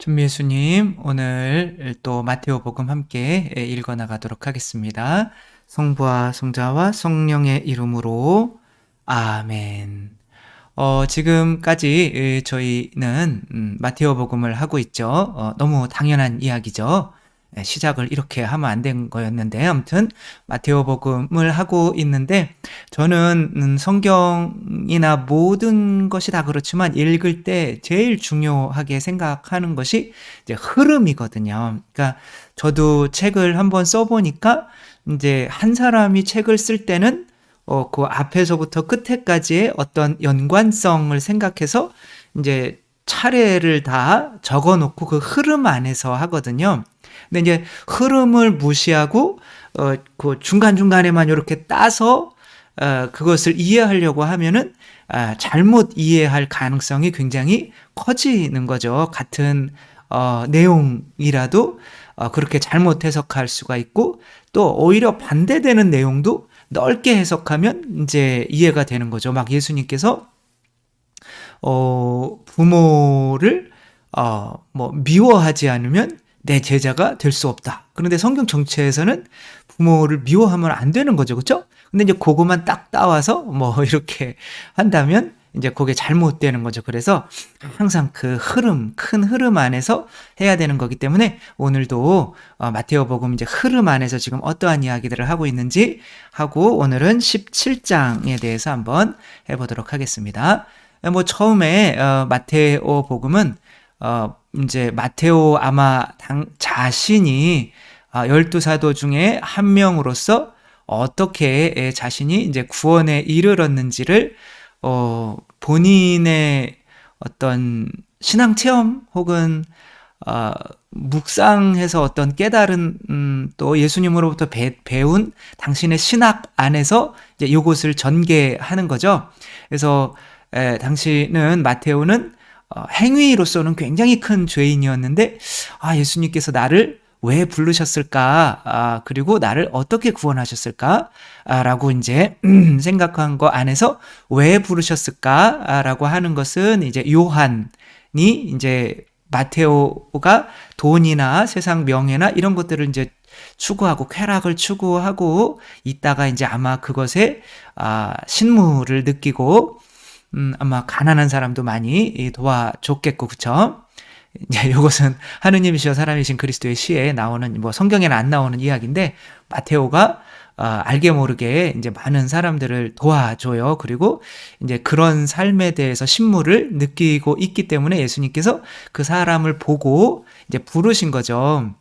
준미예수님, 오늘 또 마테오복음 함께 읽어 나가도록 하겠습니다. 성부와 성자와 성령의 이름으로 아멘. 지금까지 저희는 마테오복음을 하고 있죠. 너무 당연한 이야기죠. 시작을 이렇게 하면 안 된 거였는데, 아무튼 마테오복음을 하고 있는데, 저는 성경이나 모든 것이 다 그렇지만 읽을 때 제일 중요하게 생각하는 것이 이제 흐름이거든요. 그러니까 저도 책을 한번 써보니까 이제 한 사람이 책을 쓸 때는 그 앞에서부터 끝에까지의 어떤 연관성을 생각해서 이제 차례를 다 적어 놓고 그 흐름 안에서 하거든요. 근데 이제 흐름을 무시하고 그 중간중간에만 이렇게 따서 그것을 이해하려고 하면은 잘못 이해할 가능성이 굉장히 커지는 거죠. 같은 내용이라도 그렇게 잘못 해석할 수가 있고, 또 오히려 반대되는 내용도 넓게 해석하면 이제 이해가 되는 거죠. 막 예수님께서 부모를 미워하지 않으면 내 제자가 될 수 없다. 그런데 성경 정체에서는 부모를 미워하면 안 되는 거죠. 그렇죠? 근데 이제 그거만 딱 따와서 이렇게 한다면 이제 그게 잘못되는 거죠. 그래서 항상 그 흐름, 큰 흐름 안에서 해야 되는 거기 때문에 오늘도 마테오복음 이제 흐름 안에서 지금 어떠한 이야기들을 하고 있는지 하고, 오늘은 17장에 대해서 한번 해보도록 하겠습니다. 처음에 마테오복음은 이제 마테오 아마 자신이 12사도 중에 한 명으로서 어떻게 자신이 이제 구원에 이르렀는지를 본인의 어떤 신앙 체험 혹은 묵상해서 어떤 깨달은 또 예수님으로부터 배운 당신의 신학 안에서 이제 이것을 전개하는 거죠. 그래서 당시는 마테오는 행위로서는 굉장히 큰 죄인이었는데, 예수님께서 나를 왜 부르셨을까? 그리고 나를 어떻게 구원하셨을까? 라고 이제 생각한 거 안에서 왜 부르셨을까? 라고 하는 것은 이제 요한이 이제 마테오가 돈이나 세상 명예나 이런 것들을 이제 추구하고 쾌락을 추구하고 있다가 이제 아마 그것에 신물을 느끼고 아마 가난한 사람도 많이 도와줬겠고, 그쵸? 이제 이것은 하느님이시여 사람이신 그리스도의 시에 나오는, 성경에는 안 나오는 이야기인데, 마테오가 알게 모르게 이제 많은 사람들을 도와줘요. 그리고 이제 그런 삶에 대해서 신물을 느끼고 있기 때문에 예수님께서 그 사람을 보고 이제 부르신 거죠.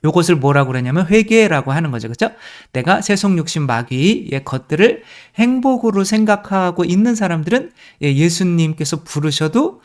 요것을 뭐라고 그러냐면 회개라고 하는 거죠. 그렇죠? 내가 세속 육신 마귀의 것들을 행복으로 생각하고 있는 사람들은 예수님께서 부르셔도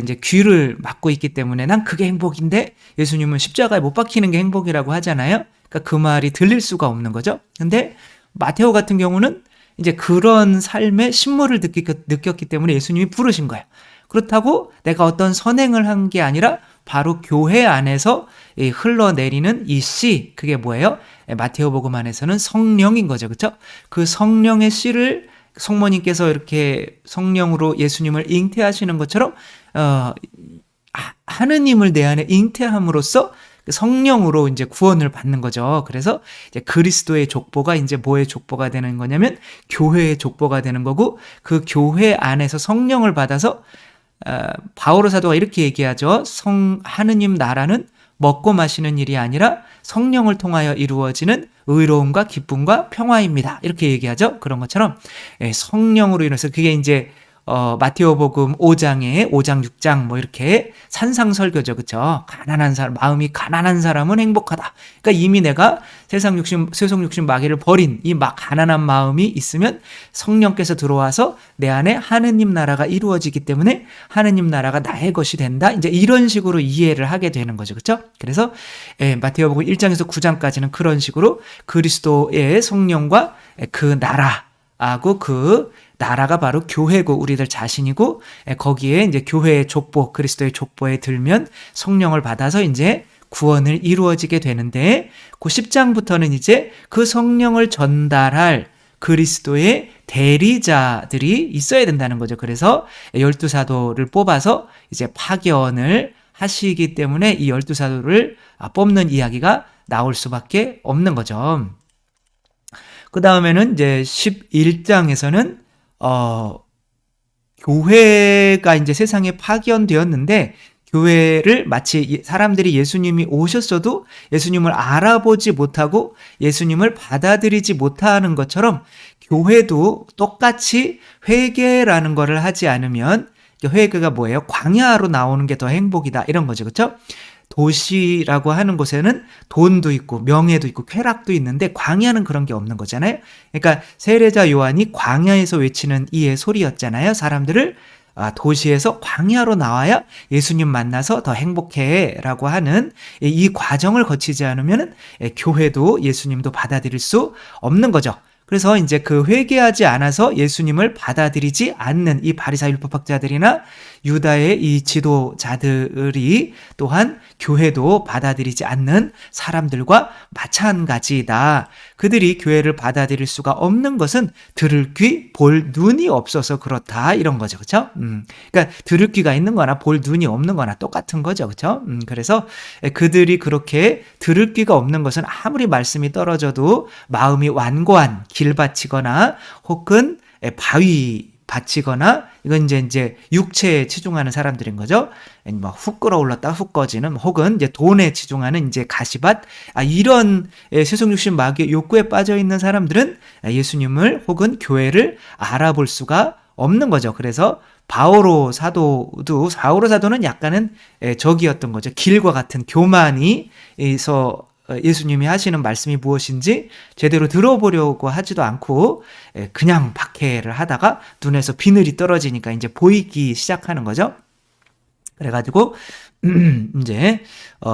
이제 귀를 막고 있기 때문에 난 그게 행복인데 예수님은 십자가에 못 박히는 게 행복이라고 하잖아요. 그러니까 그 말이 들릴 수가 없는 거죠. 근데 마테오 같은 경우는 이제 그런 삶의 신물을 느꼈기 때문에 예수님이 부르신 거예요. 그렇다고 내가 어떤 선행을 한 게 아니라 바로 교회 안에서 흘러내리는 이 씨, 그게 뭐예요? 마테오복음 안에서는 성령인 거죠. 그렇죠? 그 성령의 씨를 성모님께서 이렇게 성령으로 예수님을 잉태하시는 것처럼 하느님을 내 안에 잉태함으로써 성령으로 이제 구원을 받는 거죠. 그래서 이제 그리스도의 족보가 이제 뭐의 족보가 되는 거냐면 교회의 족보가 되는 거고, 그 교회 안에서 성령을 받아서 바오로 사도가 이렇게 얘기하죠. 하느님 나라는 먹고 마시는 일이 아니라 성령을 통하여 이루어지는 의로움과 기쁨과 평화입니다. 이렇게 얘기하죠. 그런 것처럼 성령으로 인해서 그게 이제 마테오복음 5장에 5장 6장 이렇게 산상설교죠. 그쵸? 가난한 사람, 마음이 가난한 사람은 행복하다. 그러니까 이미 내가 세속 육신 마귀를 버린 이 가난한 마음이 있으면 성령께서 들어와서 내 안에 하느님 나라가 이루어지기 때문에 하느님 나라가 나의 것이 된다. 이제 이런 식으로 이해를 하게 되는 거죠. 그쵸? 그래서 마테오복음 1장에서 9장까지는 그런 식으로 그리스도의 성령과 그 나라하고 그 나라가 바로 교회고 우리들 자신이고, 거기에 이제 교회의 족보, 그리스도의 족보에 들면 성령을 받아서 이제 구원을 이루어지게 되는데, 그 10장부터는 이제 그 성령을 전달할 그리스도의 대리자들이 있어야 된다는 거죠. 그래서 12사도를 뽑아서 이제 파견을 하시기 때문에 이 12사도를 뽑는 이야기가 나올 수밖에 없는 거죠. 그 다음에는 이제 11장에서는 교회가 이제 세상에 파견되었는데 교회를 마치 사람들이 예수님이 오셨어도 예수님을 알아보지 못하고 예수님을 받아들이지 못하는 것처럼 교회도 똑같이 회개라는 것을 하지 않으면, 회개가 뭐예요? 광야로 나오는 게 더 행복이다, 이런 거죠. 그렇죠? 도시라고 하는 곳에는 돈도 있고 명예도 있고 쾌락도 있는데 광야는 그런 게 없는 거잖아요. 그러니까 세례자 요한이 광야에서 외치는 이의 소리였잖아요. 사람들을 도시에서 광야로 나와야 예수님 만나서 더 행복해 라고 하는 이 과정을 거치지 않으면 교회도 예수님도 받아들일 수 없는 거죠. 그래서 이제 그 회개하지 않아서 예수님을 받아들이지 않는 이 바리사이 율법학자들이나 유다의 이 지도자들이 또한 교회도 받아들이지 않는 사람들과 마찬가지다. 그들이 교회를 받아들일 수가 없는 것은 들을 귀, 볼 눈이 없어서 그렇다, 이런 거죠. 그렇죠? 그러니까 들을 귀가 있는 거나 볼 눈이 없는 거나 똑같은 거죠. 그렇죠? 그래서 그들이 그렇게 들을 귀가 없는 것은 아무리 말씀이 떨어져도 마음이 완고한 길바치거나 혹은 바위 바치거나, 이건 이제 육체에 치중하는 사람들인 거죠. 뭐 훅 끌어올랐다 훅 꺼지는, 혹은 이제 돈에 치중하는 이제 가시밭, 이런 세속육신 마귀의 욕구에 빠져 있는 사람들은 예수님을 혹은 교회를 알아볼 수가 없는 거죠. 그래서 바오로 사도는 약간은 적이었던 거죠. 길과 같은 교만이 있어 예수님이 하시는 말씀이 무엇인지 제대로 들어보려고 하지도 않고 그냥 박해를 하다가 눈에서 비늘이 떨어지니까 이제 보이기 시작하는 거죠. 그래가지고 이제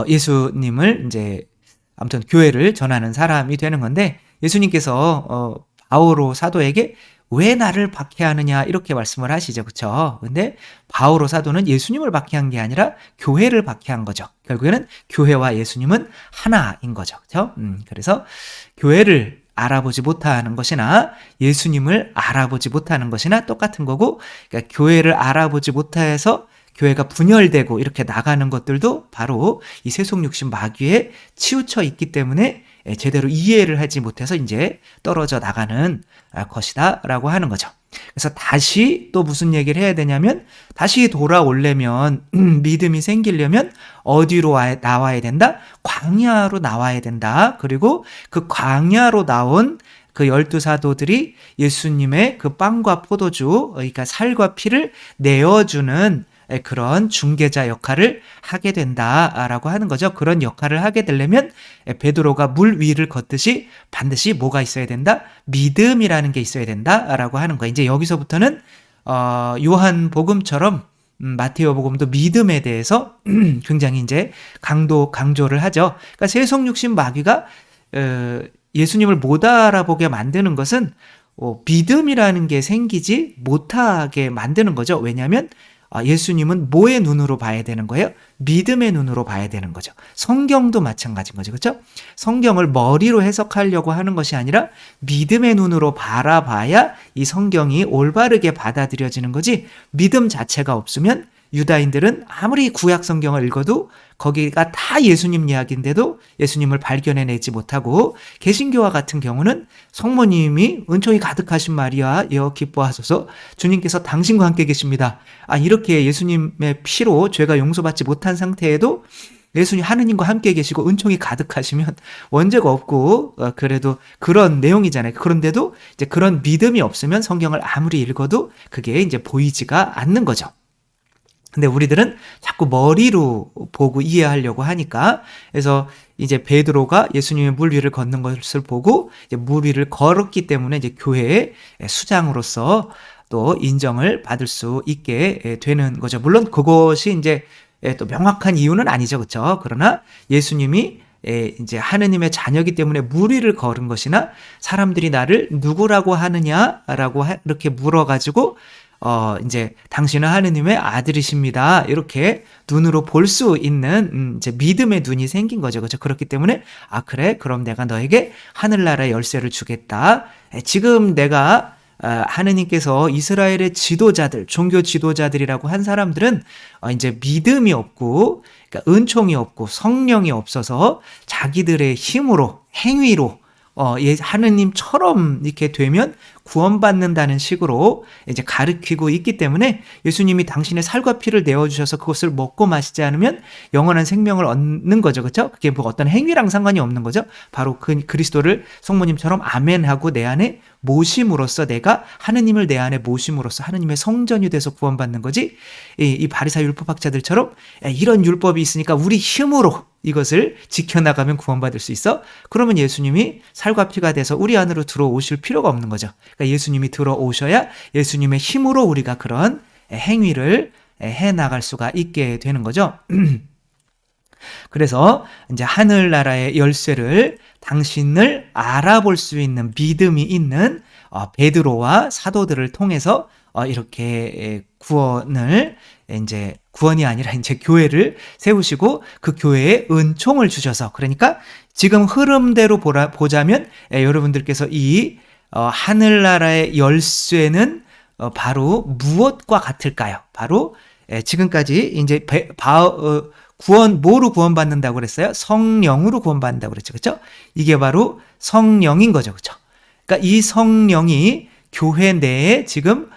예수님을 이제 아무튼 교회를 전하는 사람이 되는 건데, 예수님께서 바오로 사도에게 왜 나를 박해하느냐 이렇게 말씀을 하시죠. 그렇죠? 근데 바오로 사도는 예수님을 박해한 게 아니라 교회를 박해한 거죠. 결국에는 교회와 예수님은 하나인 거죠. 그렇죠? 그래서 교회를 알아보지 못하는 것이나 예수님을 알아보지 못하는 것이나 똑같은 거고, 그러니까 교회를 알아보지 못해서 교회가 분열되고 이렇게 나가는 것들도 바로 이 세속육신 마귀에 치우쳐 있기 때문에 제대로 이해를 하지 못해서 이제 떨어져 나가는 것이다 라고 하는 거죠. 그래서 다시 또 무슨 얘기를 해야 되냐면, 다시 돌아오려면 믿음이 생기려면 어디로 나와야 된다? 광야로 나와야 된다. 그리고 그 광야로 나온 그 12사도들이 예수님의 그 빵과 포도주, 그러니까 살과 피를 내어주는 그런 중개자 역할을 하게 된다라고 하는 거죠. 그런 역할을 하게 되려면 베드로가 물 위를 걷듯이 반드시 뭐가 있어야 된다? 믿음이라는 게 있어야 된다라고 하는 거예요. 이제 여기서부터는 요한복음처럼 마테오 복음도 믿음에 대해서 굉장히 이제 강조를 하죠. 그러니까 세속육신 마귀가 예수님을 못 알아보게 만드는 것은 믿음이라는 게 생기지 못하게 만드는 거죠. 왜냐하면 예수님은 뭐의 눈으로 봐야 되는 거예요? 믿음의 눈으로 봐야 되는 거죠. 성경도 마찬가지인 거죠. 그렇죠? 성경을 머리로 해석하려고 하는 것이 아니라 믿음의 눈으로 바라봐야 이 성경이 올바르게 받아들여지는 거지, 믿음 자체가 없으면 유다인들은 아무리 구약 성경을 읽어도 거기가 다 예수님 이야기인데도 예수님을 발견해내지 못하고, 개신교와 같은 경우는 성모님이 은총이 가득하신 마리아여 기뻐하소서 주님께서 당신과 함께 계십니다. 이렇게 예수님의 피로 죄가 용서받지 못한 상태에도 예수님 하느님과 함께 계시고 은총이 가득하시면 원죄가 없고 그래도 그런 내용이잖아요. 그런데도 이제 그런 믿음이 없으면 성경을 아무리 읽어도 그게 이제 보이지가 않는 거죠. 근데 우리들은 자꾸 머리로 보고 이해하려고 하니까, 그래서 이제 베드로가 예수님의 물 위를 걷는 것을 보고 이제 물 위를 걸었기 때문에 이제 교회의 수장으로서 또 인정을 받을 수 있게 되는 거죠. 물론 그것이 이제 또 명확한 이유는 아니죠. 그렇죠? 그러나 예수님이 이제 하느님의 자녀이기 때문에 물 위를 걸은 것이나, 사람들이 나를 누구라고 하느냐라고 이렇게 물어가지고 이제 당신은 하느님의 아들이십니다, 이렇게 눈으로 볼 수 있는 이제 믿음의 눈이 생긴 거죠. 그렇죠? 그렇기 때문에 그래, 그럼 내가 너에게 하늘나라의 열쇠를 주겠다. 지금 내가 하느님께서 이스라엘의 지도자들, 종교 지도자들이라고 한 사람들은 이제 믿음이 없고, 그러니까 은총이 없고 성령이 없어서 자기들의 힘으로, 행위로 하느님처럼 이렇게 되면 구원받는다는 식으로 이제 가르치고 있기 때문에 예수님이 당신의 살과 피를 내어주셔서 그것을 먹고 마시지 않으면 영원한 생명을 얻는 거죠. 그렇죠? 그게 뭐 어떤 행위랑 상관이 없는 거죠. 바로 그 그리스도를 성모님처럼 아멘하고 내 안에 모심으로써, 내가 하느님을 내 안에 모심으로써 하느님의 성전이 돼서 구원받는 거지. 이 바리사 율법학자들처럼 이런 율법이 있으니까 우리 힘으로 이것을 지켜나가면 구원받을 수 있어? 그러면 예수님이 살과 피가 돼서 우리 안으로 들어오실 필요가 없는 거죠. 그러니까 예수님이 들어오셔야 예수님의 힘으로 우리가 그런 행위를 해나갈 수가 있게 되는 거죠. 그래서 이제 하늘나라의 열쇠를 당신을 알아볼 수 있는 믿음이 있는 베드로와 사도들을 통해서 이렇게 구원이 아니라 이제 교회를 세우시고 그 교회에 은총을 주셔서, 그러니까 지금 흐름대로 보자면 여러분들께서 이 하늘나라의 열쇠는 바로 무엇과 같을까요? 바로 지금까지 이제 뭐로 구원받는다고 그랬어요? 성령으로 구원받는다고 그랬죠. 그렇죠? 이게 바로 성령인 거죠. 그렇죠? 그러니까 이 성령이 교회 내에 지금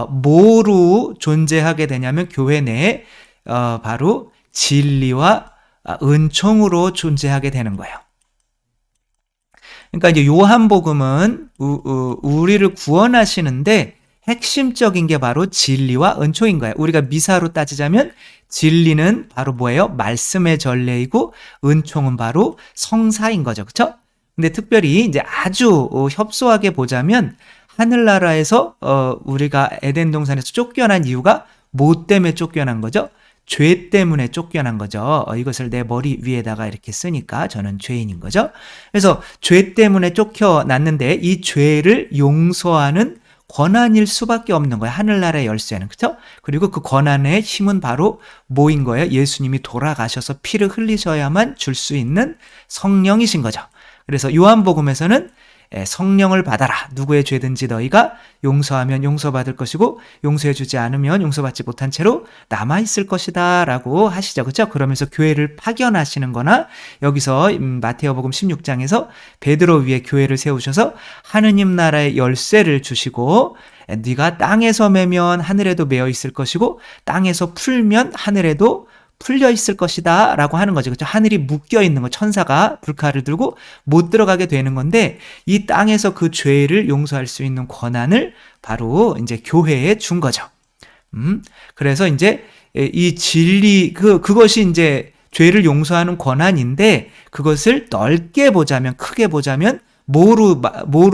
뭐로 존재하게 되냐면 교회 내에 바로 진리와 은총으로 존재하게 되는 거예요. 그러니까 이제 요한복음은 우리를 구원하시는데 핵심적인 게 바로 진리와 은총인 거예요. 우리가 미사로 따지자면 진리는 바로 뭐예요? 말씀의 전례이고 은총은 바로 성사인 거죠. 그렇죠? 근데 특별히 이제 아주 협소하게 보자면 하늘나라에서 우리가 에덴 동산에서 쫓겨난 이유가 뭐 때문에 쫓겨난 거죠? 죄 때문에 쫓겨난 거죠. 이것을 내 머리 위에다가 이렇게 쓰니까 저는 죄인인 거죠. 그래서 죄 때문에 쫓겨났는데 이 죄를 용서하는 권한일 수밖에 없는 거예요. 하늘나라의 열쇠는. 그렇죠? 그리고 그 권한의 힘은 바로 뭐인 거예요? 예수님이 돌아가셔서 피를 흘리셔야만 줄 수 있는 성령이신 거죠. 그래서 요한복음에서는 성령을 받아라. 누구의 죄든지 너희가 용서하면 용서받을 것이고 용서해주지 않으면 용서받지 못한 채로 남아있을 것이다 라고 하시죠. 그렇죠? 그러면서 교회를 파견하시는 거나 여기서 마태복음 16장에서 베드로 위에 교회를 세우셔서 하느님 나라의 열쇠를 주시고 네가 땅에서 매면 하늘에도 매어 있을 것이고 땅에서 풀면 하늘에도 풀려 있을 것이다 라고 하는 거죠. 그렇죠? 하늘이 묶여 있는 거, 천사가 불칼을 들고 못 들어가게 되는 건데 이 땅에서 그 죄를 용서할 수 있는 권한을 바로 이제 교회에 준 거죠. 그래서 이제 이 진리 그것이 이제 죄를 용서하는 권한인데 그것을 넓게 보자면, 크게 보자면 뭐로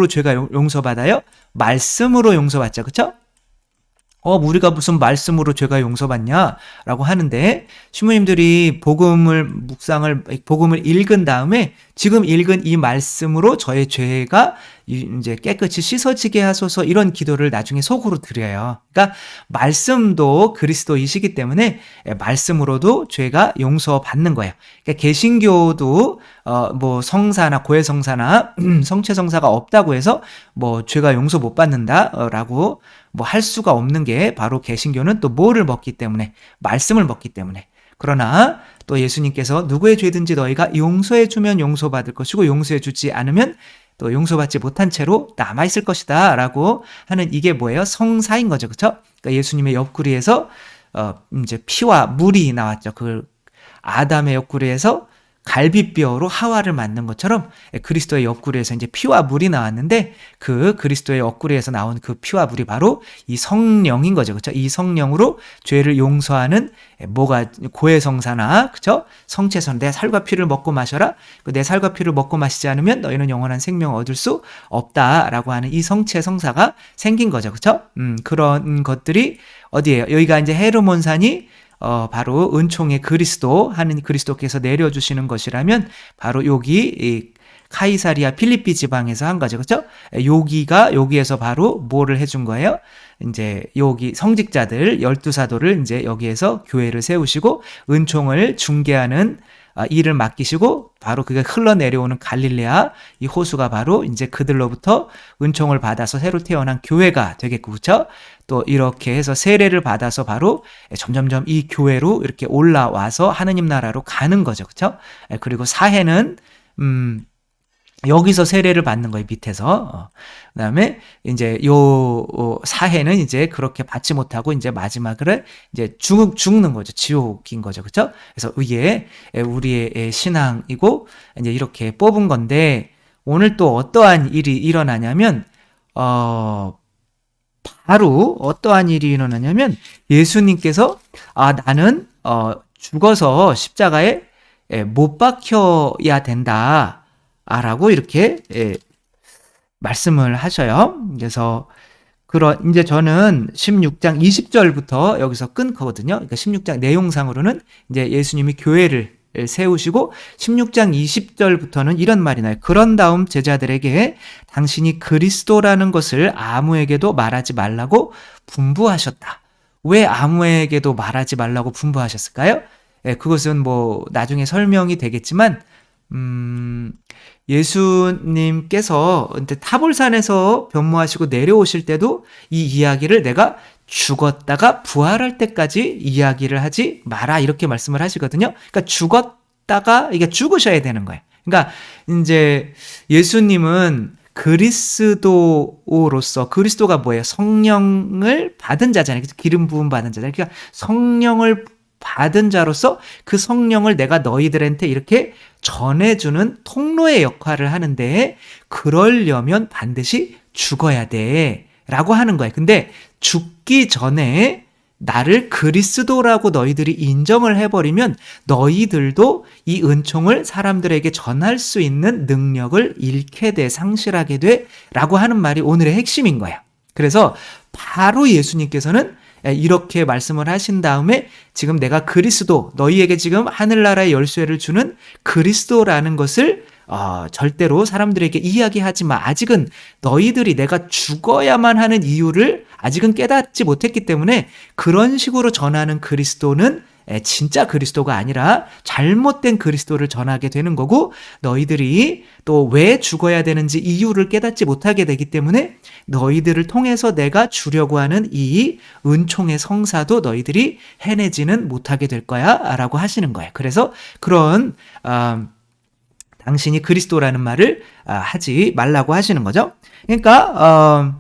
죄가 용서받아요? 말씀으로 용서받죠. 그렇죠? 우리가 무슨 말씀으로 죄가 용서받냐라고 하는데 신부님들이 복음을 읽은 다음에 지금 읽은 이 말씀으로 저의 죄가 이제 깨끗이 씻어지게 하소서, 이런 기도를 나중에 속으로 드려요. 그러니까 말씀도 그리스도이시기 때문에 말씀으로도 죄가 용서받는 거예요. 그러니까 개신교도 뭐 성사나 고해성사나 성체성사가 없다고 해서 뭐 죄가 용서 못 받는다라고 뭐 할 수가 없는 게 바로 개신교는 또 뭐를 먹기 때문에, 말씀을 먹기 때문에. 그러나 또 예수님께서 누구의 죄든지 너희가 용서해주면 용서받을 것이고 용서해주지 않으면 또 용서받지 못한 채로 남아있을 것이다 라고 하는, 이게 뭐예요? 성사인 거죠. 그렇죠? 그러니까 예수님의 옆구리에서 이제 피와 물이 나왔죠. 그 아담의 옆구리에서 갈비뼈로 하와를 만든 것처럼 그리스도의 옆구리에서 이제 피와 물이 나왔는데 그 그리스도의 옆구리에서 나온 그 피와 물이 바로 이 성령인 거죠. 그렇죠? 이 성령으로 죄를 용서하는 뭐가 고해성사나, 그렇죠? 성체선, 내 살과 피를 먹고 마셔라. 내 살과 피를 먹고 마시지 않으면 너희는 영원한 생명을 얻을 수 없다라고 하는 이 성체성사가 생긴 거죠. 그렇죠? 그런 것들이 어디예요? 여기가 이제 헤르몬산이 바로 은총의 그리스도, 하는 그리스도께서 내려주시는 것이라면 바로 여기 카이사리아 필리피 지방에서 한 거죠. 그렇죠? 여기에서 바로 뭐를 해준 거예요? 이제 여기 성직자들 12사도를 이제 여기에서 교회를 세우시고 은총을 중개하는 일을 맡기시고 바로 그게 흘러내려오는 갈릴레아 이 호수가 바로 이제 그들로부터 은총을 받아서 새로 태어난 교회가 되겠고, 그렇죠? 또 이렇게 해서 세례를 받아서 바로 점점점 이 교회로 이렇게 올라와서 하느님 나라로 가는 거죠, 그렇죠? 그리고 사해는 여기서 세례를 받는 거예요, 밑에서. 그다음에 이제 요 사해는 이제 그렇게 받지 못하고 이제 마지막을 이제 죽는 거죠. 지옥인 거죠. 그렇죠? 그래서 이게 우리의 신앙이고 이제 이렇게 뽑은 건데, 오늘 또 어떠한 일이 일어나냐면 바로 어떠한 일이 일어나냐면 예수님께서 나는 죽어서 십자가에 못 박혀야 된다. 라고 이렇게 말씀을 하셔요. 그래서 이제 저는 16장 20절부터 여기서 끊거든요. 그러니까 16장 내용상으로는 이제 예수님이 교회를 세우시고 16장 20절부터는 이런 말이 나요. 그런 다음 제자들에게 당신이 그리스도라는 것을 아무에게도 말하지 말라고 분부하셨다. 왜 아무에게도 말하지 말라고 분부하셨을까요? 그것은 뭐 나중에 설명이 되겠지만 예수님께서 타볼산에서 변모하시고 내려오실 때도 이 이야기를 내가 죽었다가 부활할 때까지 이야기를 하지 마라 이렇게 말씀을 하시거든요. 그러니까 죽었다가 이게 죽으셔야 되는 거예요. 그러니까 이제 예수님은 그리스도로서, 그리스도가 뭐예요? 성령을 받은 자잖아요. 기름 부음 받은 자잖아요. 그러니까 성령을 받은 자로서 그 성령을 내가 너희들한테 이렇게 전해주는 통로의 역할을 하는데, 그러려면 반드시 죽어야 돼 라고 하는 거예요. 근데 죽기 전에 나를 그리스도라고 너희들이 인정을 해버리면 너희들도 이 은총을 사람들에게 전할 수 있는 능력을 잃게 돼, 상실하게 돼 라고 하는 말이 오늘의 핵심인 거예요. 그래서 바로 예수님께서는 이렇게 말씀을 하신 다음에 지금 내가 그리스도, 너희에게 지금 하늘나라의 열쇠를 주는 그리스도라는 것을 절대로 사람들에게 이야기하지 마. 아직은 너희들이 내가 죽어야만 하는 이유를 아직은 깨닫지 못했기 때문에 그런 식으로 전하는 그리스도는 진짜 그리스도가 아니라 잘못된 그리스도를 전하게 되는 거고, 너희들이 또 왜 죽어야 되는지 이유를 깨닫지 못하게 되기 때문에 너희들을 통해서 내가 주려고 하는 이 은총의 성사도 너희들이 해내지는 못하게 될 거야 라고 하시는 거예요. 그래서 그런 당신이 그리스도라는 말을 하지 말라고 하시는 거죠. 그러니까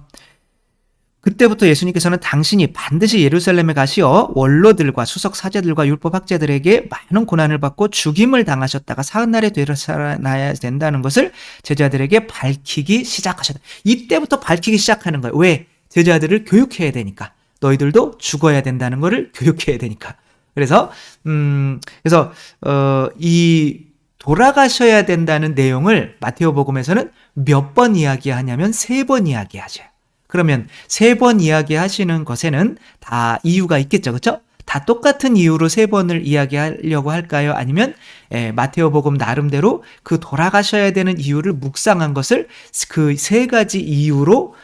그때부터 예수님께서는 당신이 반드시 예루살렘에 가시어 원로들과 수석 사제들과 율법 학자들에게 많은 고난을 받고 죽임을 당하셨다가 사흘날에 되살아나야 된다는 것을 제자들에게 밝히기 시작하셨다. 이때부터 밝히기 시작하는 거예요. 왜? 제자들을 교육해야 되니까. 너희들도 죽어야 된다는 것을 교육해야 되니까. 그래서 이 돌아가셔야 된다는 내용을 마테오복음에서는 몇 번 이야기하냐면 3번 이야기하셔요. 그러면 3번 이야기하시는 것에는 다 이유가 있겠죠, 그렇죠? 다 똑같은 이유로 3번을 이야기하려고 할까요? 아니면 마테오복음 나름대로 그 돌아가셔야 되는 이유를 묵상한 것을 그 3가지 이유로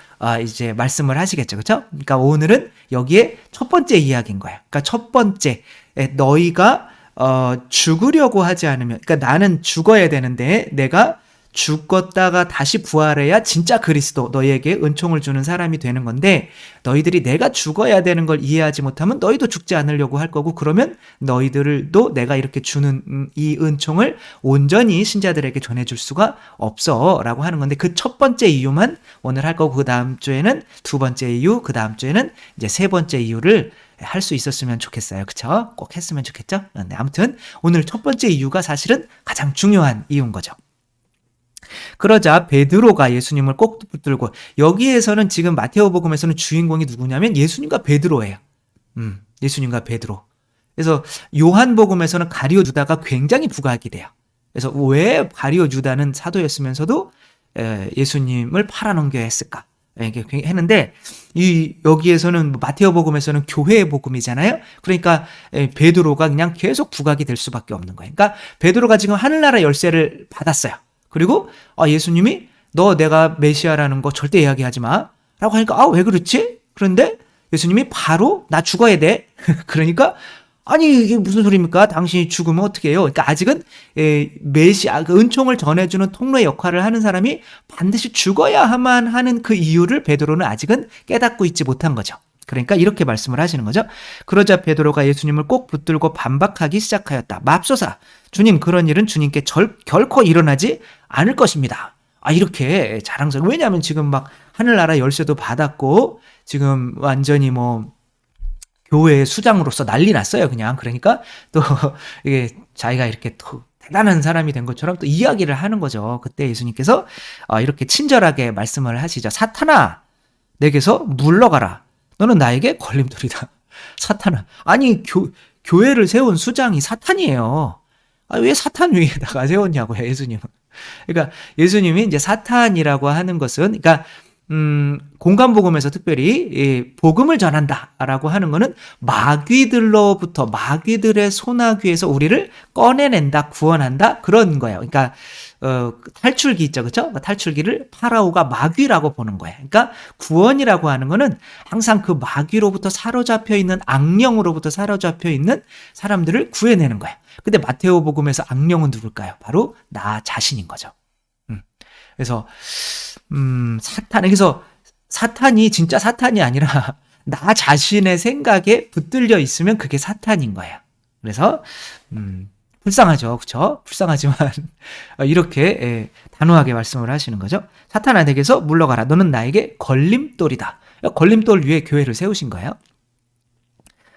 이제 말씀을 하시겠죠, 그렇죠? 그러니까 오늘은 여기에 첫 번째 이야기인 거예요. 그러니까 첫 번째, 너희가 죽으려고 하지 않으면, 그러니까 나는 죽어야 되는데 내가 죽었다가 다시 부활해야 진짜 그리스도, 너희에게 은총을 주는 사람이 되는 건데, 너희들이 내가 죽어야 되는 걸 이해하지 못하면 너희도 죽지 않으려고 할 거고, 그러면 너희들도 내가 이렇게 주는 이 은총을 온전히 신자들에게 전해줄 수가 없어 라고 하는 건데, 그 첫 번째 이유만 오늘 할 거고, 그 다음 주에는 두 번째 이유, 그 다음 주에는 이제 3번째 이유를 할 수 있었으면 좋겠어요. 그쵸? 꼭 했으면 좋겠죠? 네, 아무튼 오늘 첫 번째 이유가 사실은 가장 중요한 이유인 거죠. 그러자 베드로가 예수님을 꼭 붙들고, 여기에서는 지금 마테오복음에서는 주인공이 누구냐면 예수님과 베드로예요. 예수님과 베드로. 그래서 요한복음에서는 가룟 유다가 굉장히 부각이 돼요. 그래서 왜 가룟 유다는 사도였으면서도 예수님을 팔아넘겨야 했을까? 이렇게 했는데, 여기에서는 마테오복음에서는 교회의 복음이잖아요. 그러니까 베드로가 그냥 계속 부각이 될 수밖에 없는 거예요. 그러니까 베드로가 지금 하늘나라 열쇠를 받았어요. 그리고 예수님이 너 내가 메시아라는 거 절대 이야기하지 마 라고 하니까 왜 그렇지? 그런데 예수님이 바로 나 죽어야 돼. 그러니까 아니 이게 무슨 소리입니까? 당신이 죽으면 어떻게 해요? 그러니까 아직은 메시아 그 은총을 전해주는 통로의 역할을 하는 사람이 반드시 죽어야만 하는 그 이유를 베드로는 아직은 깨닫고 있지 못한 거죠. 그러니까 이렇게 말씀을 하시는 거죠. 그러자 베드로가 예수님을 꼭 붙들고 반박하기 시작하였다. 맙소사, 주님 그런 일은 주님께 결코 일어나지 않을 것입니다. 이렇게 자랑스러워. 왜냐하면 지금 막 하늘나라 열쇠도 받았고 지금 완전히 뭐 교회 수장으로서 난리 났어요, 그냥. 그러니까 또 이게 자기가 이렇게 또 대단한 사람이 된 것처럼 또 이야기를 하는 거죠. 그때 예수님께서 이렇게 친절하게 말씀을 하시죠. 사탄아, 내게서 물러가라. 너는 나에게 걸림돌이다. 사탄아. 아니, 교회를 세운 수장이 사탄이에요. 왜 사탄 위에다가 세웠냐고요, 예수님은. 그러니까 예수님이 이제 사탄이라고 하는 것은, 그러니까 공간복음에서 특별히 복음을 전한다라고 하는 것은 마귀들로부터 마귀들의 소나귀에서 우리를 꺼내낸다, 구원한다 그런 거예요. 그러니까 탈출기 있죠, 그렇죠? 탈출기를 파라오가 마귀라고 보는 거예요. 그러니까 구원이라고 하는 것은 항상 그 마귀로부터 사로잡혀 있는 악령으로부터 사로잡혀 있는 사람들을 구해내는 거예요. 근데 마테오 복음에서 악령은 누굴까요? 바로 나 자신인 거죠. 그래서 그래서 사탄이 진짜 사탄이 아니라 나 자신의 생각에 붙들려 있으면 그게 사탄인 거예요. 그래서 불쌍하죠, 그렇죠? 불쌍하지만 이렇게 단호하게 말씀을 하시는 거죠. 사탄아, 내게서 물러가라. 너는 나에게 걸림돌이다. 걸림돌 위에 교회를 세우신 거예요.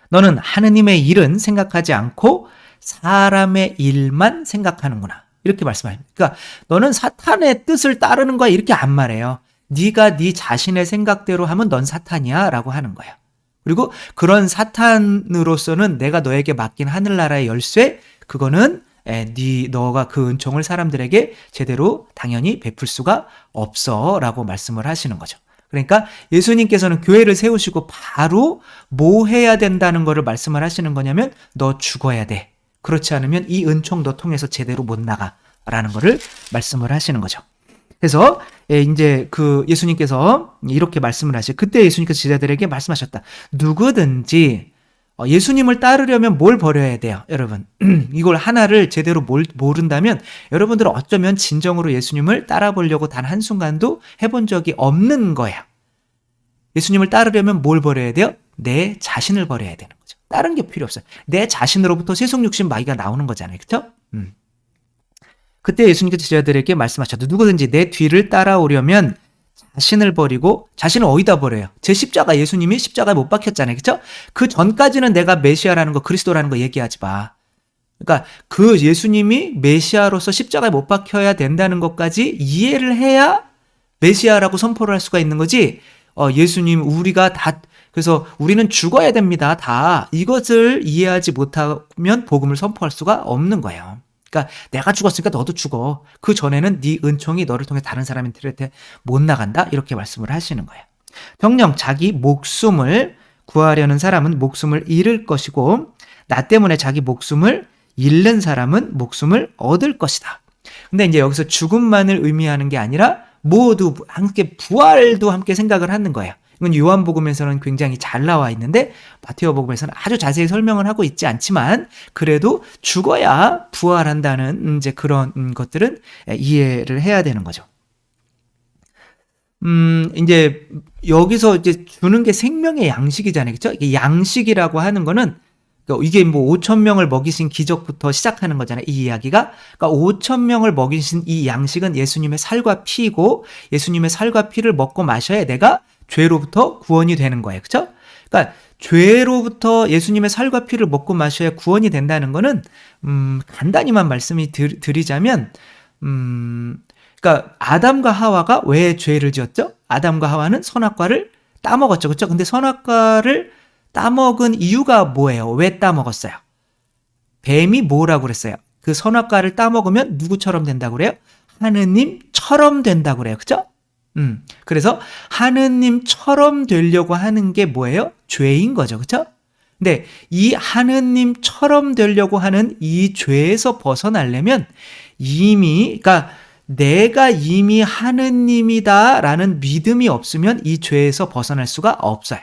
너는 하느님의 일은 생각하지 않고 사람의 일만 생각하는구나. 이렇게 말씀합니다. 그러니까 너는 사탄의 뜻을 따르는 거야 이렇게 안 말해요. 네가 네 자신의 생각대로 하면 넌 사탄이야 라고 하는 거예요. 그리고 그런 사탄으로서는 내가 너에게 맡긴 하늘나라의 열쇠, 그거는 너가 그 은총을 사람들에게 제대로 당연히 베풀 수가 없어 라고 말씀을 하시는 거죠. 그러니까 예수님께서는 교회를 세우시고 바로 뭐 해야 된다는 거를 말씀을 하시는 거냐면 너 죽어야 돼. 그렇지 않으면 이 은총 너 통해서 제대로 못 나가라는 거를 말씀을 하시는 거죠. 그래서 이제 그 예수님께서 이렇게 말씀을 하시고 그때 예수님께서 제자들에게 말씀하셨다. 누구든지 예수님을 따르려면 뭘 버려야 돼요, 여러분? 이걸 하나를 제대로 모른다면 여러분들은 어쩌면 진정으로 예수님을 따라보려고 단 한순간도 해본 적이 없는 거예요. 예수님을 따르려면 뭘 버려야 돼요? 내 자신을 버려야 되는 거죠. 다른 게 필요 없어요. 내 자신으로부터 세속 욕심 마귀가 나오는 거잖아요. 그렇죠? 그때 예수님께서 제자들에게 말씀하셨다. 누구든지 내 뒤를 따라오려면 자신을 버리고, 자신을 어디다 버려요? 제 십자가, 예수님이 십자가에 못 박혔잖아요. 그렇죠? 그 전까지는 내가 메시아라는 거, 그리스도라는 거 얘기하지 마. 그러니까 그 예수님이 메시아로서 십자가에 못 박혀야 된다는 것까지 이해를 해야 메시아라고 선포를 할 수가 있는 거지. 예수님 우리가 다 그래서 우리는 죽어야 됩니다. 다 이것을 이해하지 못하면 복음을 선포할 수가 없는 거예요. 그러니까 내가 죽었으니까 너도 죽어. 그 전에는 네 은총이 너를 통해 다른 사람들한테 못 나간다. 이렇게 말씀을 하시는 거예요. 정녕 자기 목숨을 구하려는 사람은 목숨을 잃을 것이고 나 때문에 자기 목숨을 잃는 사람은 목숨을 얻을 것이다. 근데 이제 여기서 죽음만을 의미하는 게 아니라 모두 함께 부활도 함께 생각을 하는 거예요. 이건 요한복음에서는 굉장히 잘 나와 있는데 마테오복음에서는 아주 자세히 설명을 하고 있지 않지만 그래도 죽어야 부활한다는 이제 그런 것들은 이해를 해야 되는 거죠. 이제 여기서 이제 주는 게 생명의 양식이잖아요. 그렇죠? 이게 양식이라고 하는 거는 이게 뭐 5,000명을 먹이신 기적부터 시작하는 거잖아요. 이 이야기가. 그러니까 5,000명을 먹이신 이 양식은 예수님의 살과 피이고 예수님의 살과 피를 먹고 마셔야 내가 죄로부터 구원이 되는 거예요. 그렇죠? 그러니까 죄로부터 예수님의 살과 피를 먹고 마셔야 구원이 된다는 거는 간단히만 말씀이 드리자면 그러니까 아담과 하와가 왜 죄를 지었죠? 아담과 하와는 선악과를 따먹었죠. 그렇죠? 근데 선악과를 따먹은 이유가 뭐예요? 왜 따먹었어요? 뱀이 뭐라고 그랬어요? 그 선악과를 따먹으면 누구처럼 된다고 그래요? 하느님처럼 된다고 그래요. 그렇죠? 그래서 하느님처럼 되려고 하는 게 뭐예요? 죄인 거죠. 그렇죠? 근데 이 하느님처럼 되려고 하는 이 죄에서 벗어나려면 그러니까 내가 이미 하느님이다라는 믿음이 없으면 이 죄에서 벗어날 수가 없어요.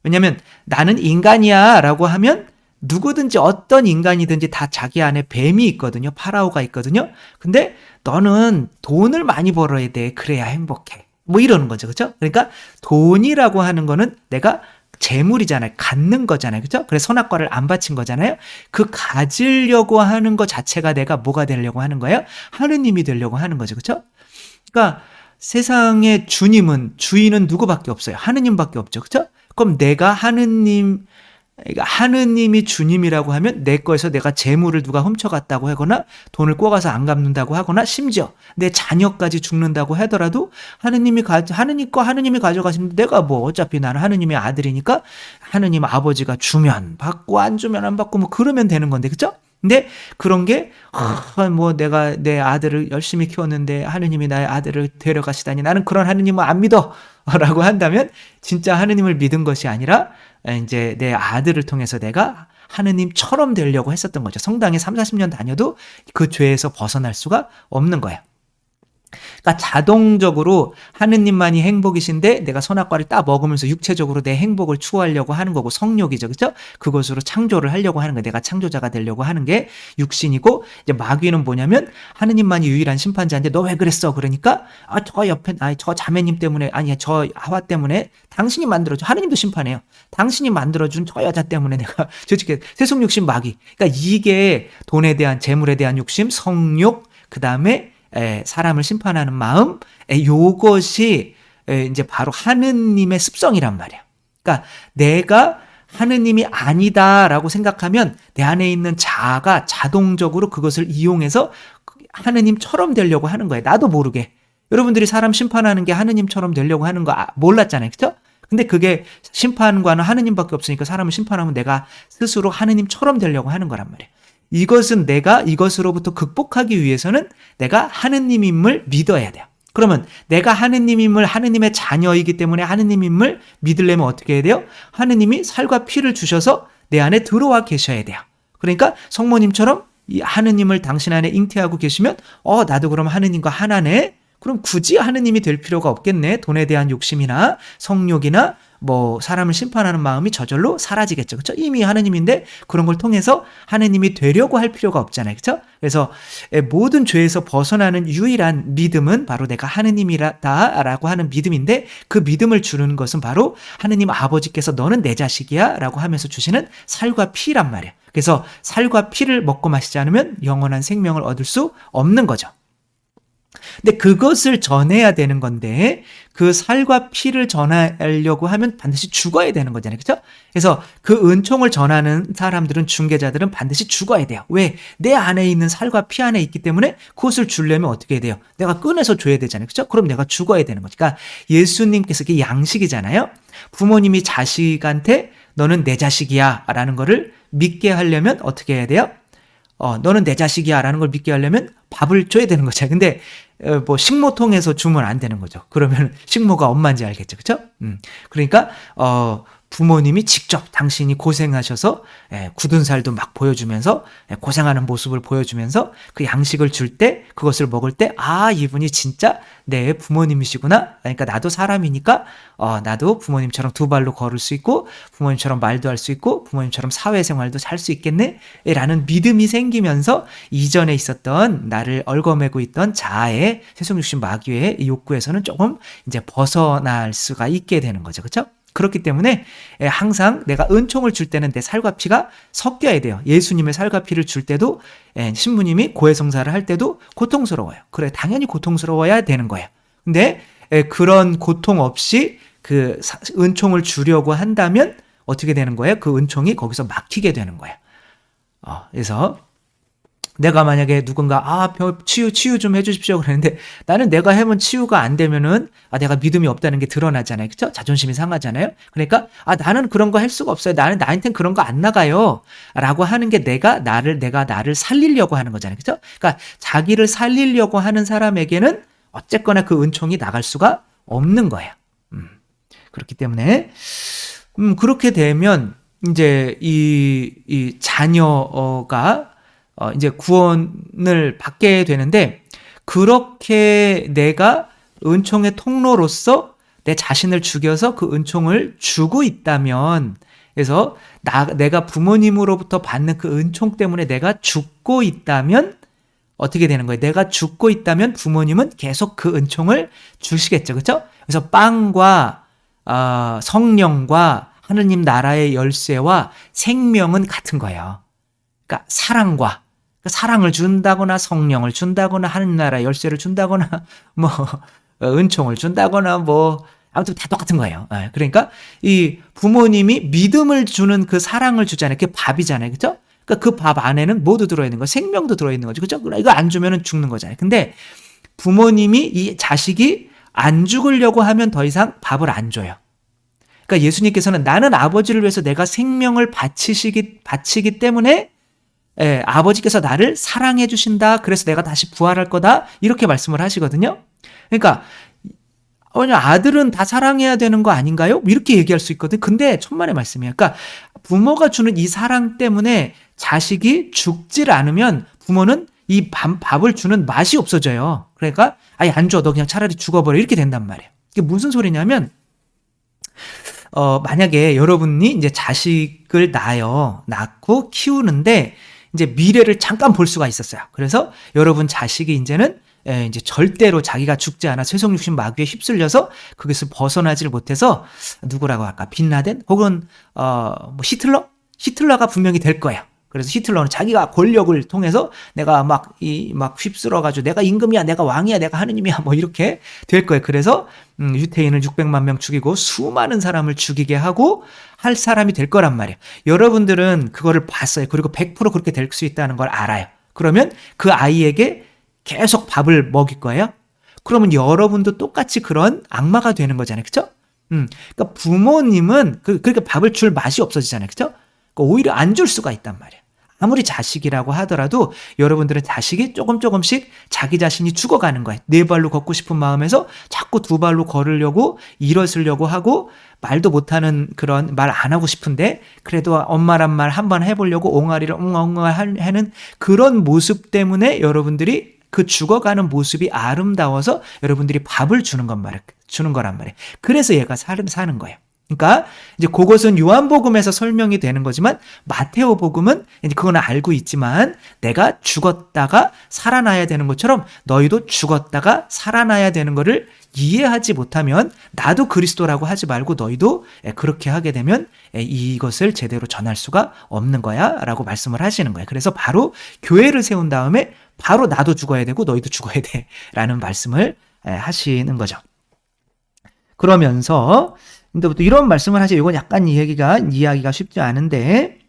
왜냐면 나는 인간이야 라고 하면 누구든지 어떤 인간이든지 다 자기 안에 뱀이 있거든요. 파라오가 있거든요. 근데 너는 돈을 많이 벌어야 돼. 그래야 행복해. 뭐 이러는 거죠. 그렇죠? 그러니까 돈이라고 하는 거는 내가 재물이잖아요. 갖는 거잖아요. 그렇죠? 그래서 선악과를 안 바친 거잖아요. 그 가지려고 하는 것 자체가 내가 뭐가 되려고 하는 거예요? 하느님이 되려고 하는 거죠. 그렇죠? 그러니까 세상의 주인은 누구밖에 없어요. 하느님밖에 없죠. 그렇죠? 그럼 내가 그러니까 하느님이 주님이라고 하면 내 거에서 내가 재물을 누가 훔쳐갔다고 하거나 돈을 꿔가서 안 갚는다고 하거나 심지어 내 자녀까지 죽는다고 하더라도 하느님이 가져가시면 내가 뭐 어차피 나는 하느님의 아들이니까 하느님 아버지가 주면 받고 안 주면 안 받고 뭐 그러면 되는 건데 그쵸? 근데 그런 게 뭐 내가 내 아들을 열심히 키웠는데 하느님이 나의 아들을 데려가시다니 나는 그런 하느님은 안 믿어 라고 한다면 진짜 하느님을 믿은 것이 아니라 이제 내 아들을 통해서 내가 하느님처럼 되려고 했었던 거죠. 성당에 30-40년 다녀도 그 죄에서 벗어날 수가 없는 거예요. 그러니까 자동적으로 하느님만이 행복이신데 내가 선악과를 딱 먹으면서 육체적으로 내 행복을 추구하려고 하는 거고 성욕이죠. 그렇죠? 그것으로 창조를 하려고 하는 거예요. 내가 창조자가 되려고 하는 게 육신이고 이제 마귀는 뭐냐면 하느님만이 유일한 심판자인데 너 왜 그랬어? 그러니까 저 자매님 때문에 저 하와 때문에 당신이 만들어준 하느님도 심판해요. 당신이 만들어준 저 여자 때문에 내가 솔직히 세속 욕심 마귀. 그러니까 이게 돈에 대한 재물에 대한 욕심, 성욕, 그다음에 사람을 심판하는 마음, 요것이 이제 바로 하느님의 습성이란 말이야. 그러니까 내가 하느님이 아니다라고 생각하면 내 안에 있는 자아가 자동적으로 그것을 이용해서 하느님처럼 되려고 하는 거예요. 나도 모르게. 여러분들이 사람 심판하는 게 하느님처럼 되려고 하는 거 몰랐잖아요. 그렇죠? 근데 그게 심판관은 하느님밖에 없으니까 사람을 심판하면 내가 스스로 하느님처럼 되려고 하는 거란 말이에요. 이것은 내가 이것으로부터 극복하기 위해서는 내가 하느님임을 믿어야 돼요. 그러면 내가 하느님임을 하느님의 자녀이기 때문에 하느님임을 믿으려면 어떻게 해야 돼요? 하느님이 살과 피를 주셔서 내 안에 들어와 계셔야 돼요. 그러니까 성모님처럼 이 하느님을 당신 안에 잉태하고 계시면 나도 그럼 하느님과 하나네? 그럼 굳이 하느님이 될 필요가 없겠네. 돈에 대한 욕심이나 성욕이나 뭐 사람을 심판하는 마음이 저절로 사라지겠죠. 그렇죠? 이미 하느님인데 그런 걸 통해서 하느님이 되려고 할 필요가 없잖아요. 그렇죠? 그래서 모든 죄에서 벗어나는 유일한 믿음은 바로 내가 하느님이다라고 하는 믿음인데 그 믿음을 주는 것은 바로 하느님 아버지께서 너는 내 자식이야 라고 하면서 주시는 살과 피란 말이에요. 그래서 살과 피를 먹고 마시지 않으면 영원한 생명을 얻을 수 없는 거죠. 근데 그것을 전해야 되는 건데 그 살과 피를 전하려고 하면 반드시 죽어야 되는 거잖아요. 그렇죠? 그래서 그 은총을 전하는 사람들은 중개자들은 반드시 죽어야 돼요. 왜? 내 안에 있는 살과 피 안에 있기 때문에 그것을 주려면 어떻게 해야 돼요? 내가 꺼내서 줘야 되잖아요. 그렇죠? 그럼 내가 죽어야 되는 거죠. 그러니까 예수님께서 이게 양식이잖아요. 부모님이 자식한테 너는 내 자식이야 라는 거를 믿게 하려면 어떻게 해야 돼요? 너는 내 자식이야 라는 걸 믿게 하려면 밥을 줘야 되는 거죠. 근데 뭐 식모통에서 주면 안 되는 거죠. 그러면 식모가 엄마인지 알겠죠. 그렇죠? 그러니까 부모님이 직접 당신이 고생하셔서 굳은 살도 막 보여주면서 고생하는 모습을 보여주면서 그 양식을 줄 때 그것을 먹을 때 이분이 진짜 내 부모님이시구나. 그러니까 나도 사람이니까 나도 부모님처럼 두 발로 걸을 수 있고 부모님처럼 말도 할 수 있고 부모님처럼 사회생활도 할 수 있겠네 라는 믿음이 생기면서 이전에 있었던 나를 얽어매고 있던 자아의 세속육신 마귀의 욕구에서는 조금 이제 벗어날 수가 있게 되는 거죠. 그렇죠? 그렇기 때문에 항상 내가 은총을 줄 때는 내 살과 피가 섞여야 돼요. 예수님의 살과 피를 줄 때도 신부님이 고해성사를 할 때도 고통스러워요. 그래 당연히 고통스러워야 되는 거예요. 근데 그런 고통 없이 그 은총을 주려고 한다면 어떻게 되는 거예요? 그 은총이 거기서 막히게 되는 거예요. 그래서 내가 만약에 누군가 치유 좀 해주십시오 그랬는데 나는 내가 해본 치유가 안 되면은 내가 믿음이 없다는 게 드러나잖아요. 그렇죠? 자존심이 상하잖아요. 그러니까 나는 그런 거 할 수가 없어요. 나한테는 그런 거 안 나가요. 라고 하는 게 내가 나를 살리려고 하는 거잖아요. 그렇죠? 그러니까 자기를 살리려고 하는 사람에게는 어쨌거나 그 은총이 나갈 수가 없는 거예요. 그렇기 때문에 그렇게 되면 이제 이 자녀가 이제 구원을 받게 되는데 그렇게 내가 은총의 통로로서 내 자신을 죽여서 그 은총을 주고 있다면, 그래서 내가 부모님으로부터 받는 그 은총 때문에 내가 죽고 있다면 어떻게 되는 거예요? 내가 죽고 있다면 부모님은 계속 그 은총을 주시겠죠. 그렇죠? 그래서 빵과 성령과 하느님 나라의 열쇠와 생명은 같은 거예요. 그러니까 사랑을 준다거나 성령을 준다거나 하느님 나라의 열쇠를 준다거나 뭐 은총을 준다거나 뭐 아무튼 다 똑같은 거예요. 그러니까 이 부모님이 믿음을 주는 그 사랑을 주잖아요. 그게 밥이잖아요. 그렇죠? 그러니까 그 밥 안에는 모두 들어있는 거, 생명도 들어있는 거죠. 그렇죠? 이거 안 주면은 죽는 거잖아요. 근데 부모님이 이 자식이 안 죽으려고 하면 더 이상 밥을 안 줘요. 그러니까 예수님께서는 나는 아버지를 위해서 내가 생명을 바치기 때문에 아버지께서 나를 사랑해 주신다. 그래서 내가 다시 부활할 거다. 이렇게 말씀을 하시거든요. 그러니까 아들은 다 사랑해야 되는 거 아닌가요? 이렇게 얘기할 수 있거든. 근데 천만의 말씀이에요. 그러니까 부모가 주는 이 사랑 때문에 자식이 죽질 않으면 부모는 이 밥을 주는 맛이 없어져요. 그러니까 아예 안 줘. 너 그냥 차라리 죽어버려. 이렇게 된단 말이에요. 이게 무슨 소리냐면 만약에 여러분이 이제 자식을 낳고 키우는데 이제 미래를 잠깐 볼 수가 있었어요. 그래서 여러분 자식이 이제는 이제 절대로 자기가 죽지 않아 쇠속육신 마귀에 휩쓸려서 거기서 벗어나질 못해서 누구라고 할까? 빈라덴 혹은 뭐 히틀러가 분명히 될 거예요. 그래서 히틀러는 자기가 권력을 통해서 내가 막 휩쓸어가지고 내가 임금이야, 내가 왕이야, 내가 하느님이야, 뭐 이렇게 될 거예요. 그래서 유태인을 600만 명 죽이고 수많은 사람을 죽이게 하고 할 사람이 될 거란 말이에요. 여러분들은 그거를 봤어요. 그리고 100% 그렇게 될 수 있다는 걸 알아요. 그러면 그 아이에게 계속 밥을 먹일 거예요. 그러면 여러분도 똑같이 그런 악마가 되는 거잖아요. 그렇죠? 그러니까 부모님은 그렇게 밥을 줄 맛이 없어지잖아요. 그렇죠? 그러니까 오히려 안 줄 수가 있단 말이에요. 아무리 자식이라고 하더라도 여러분들은 자식이 조금씩 자기 자신이 죽어가는 거예요. 네 발로 걷고 싶은 마음에서 자꾸 두 발로 걸으려고 일어서려고 하고 말도 못하는 그런 말 안 하고 싶은데 그래도 엄마란 말 한번 해보려고 옹알이를 옹알옹알 하는 그런 모습 때문에 여러분들이 그 죽어가는 모습이 아름다워서 여러분들이 밥을 주는 거란 말이에요. 그래서 얘가 사는 거예요. 그러니까 이제 그것은 요한복음에서 설명이 되는 거지만 마테오복음은 이제 그건 알고 있지만 내가 죽었다가 살아나야 되는 것처럼 너희도 죽었다가 살아나야 되는 거를 이해하지 못하면 나도 그리스도라고 하지 말고 너희도 그렇게 하게 되면 이것을 제대로 전할 수가 없는 거야 라고 말씀을 하시는 거예요. 그래서 바로 교회를 세운 다음에 바로 나도 죽어야 되고 너희도 죽어야 돼 라는 말씀을 하시는 거죠. 그러면서 근데 또 이런 말씀을 하죠. 이건 약간 이해하기가 쉽지 않은데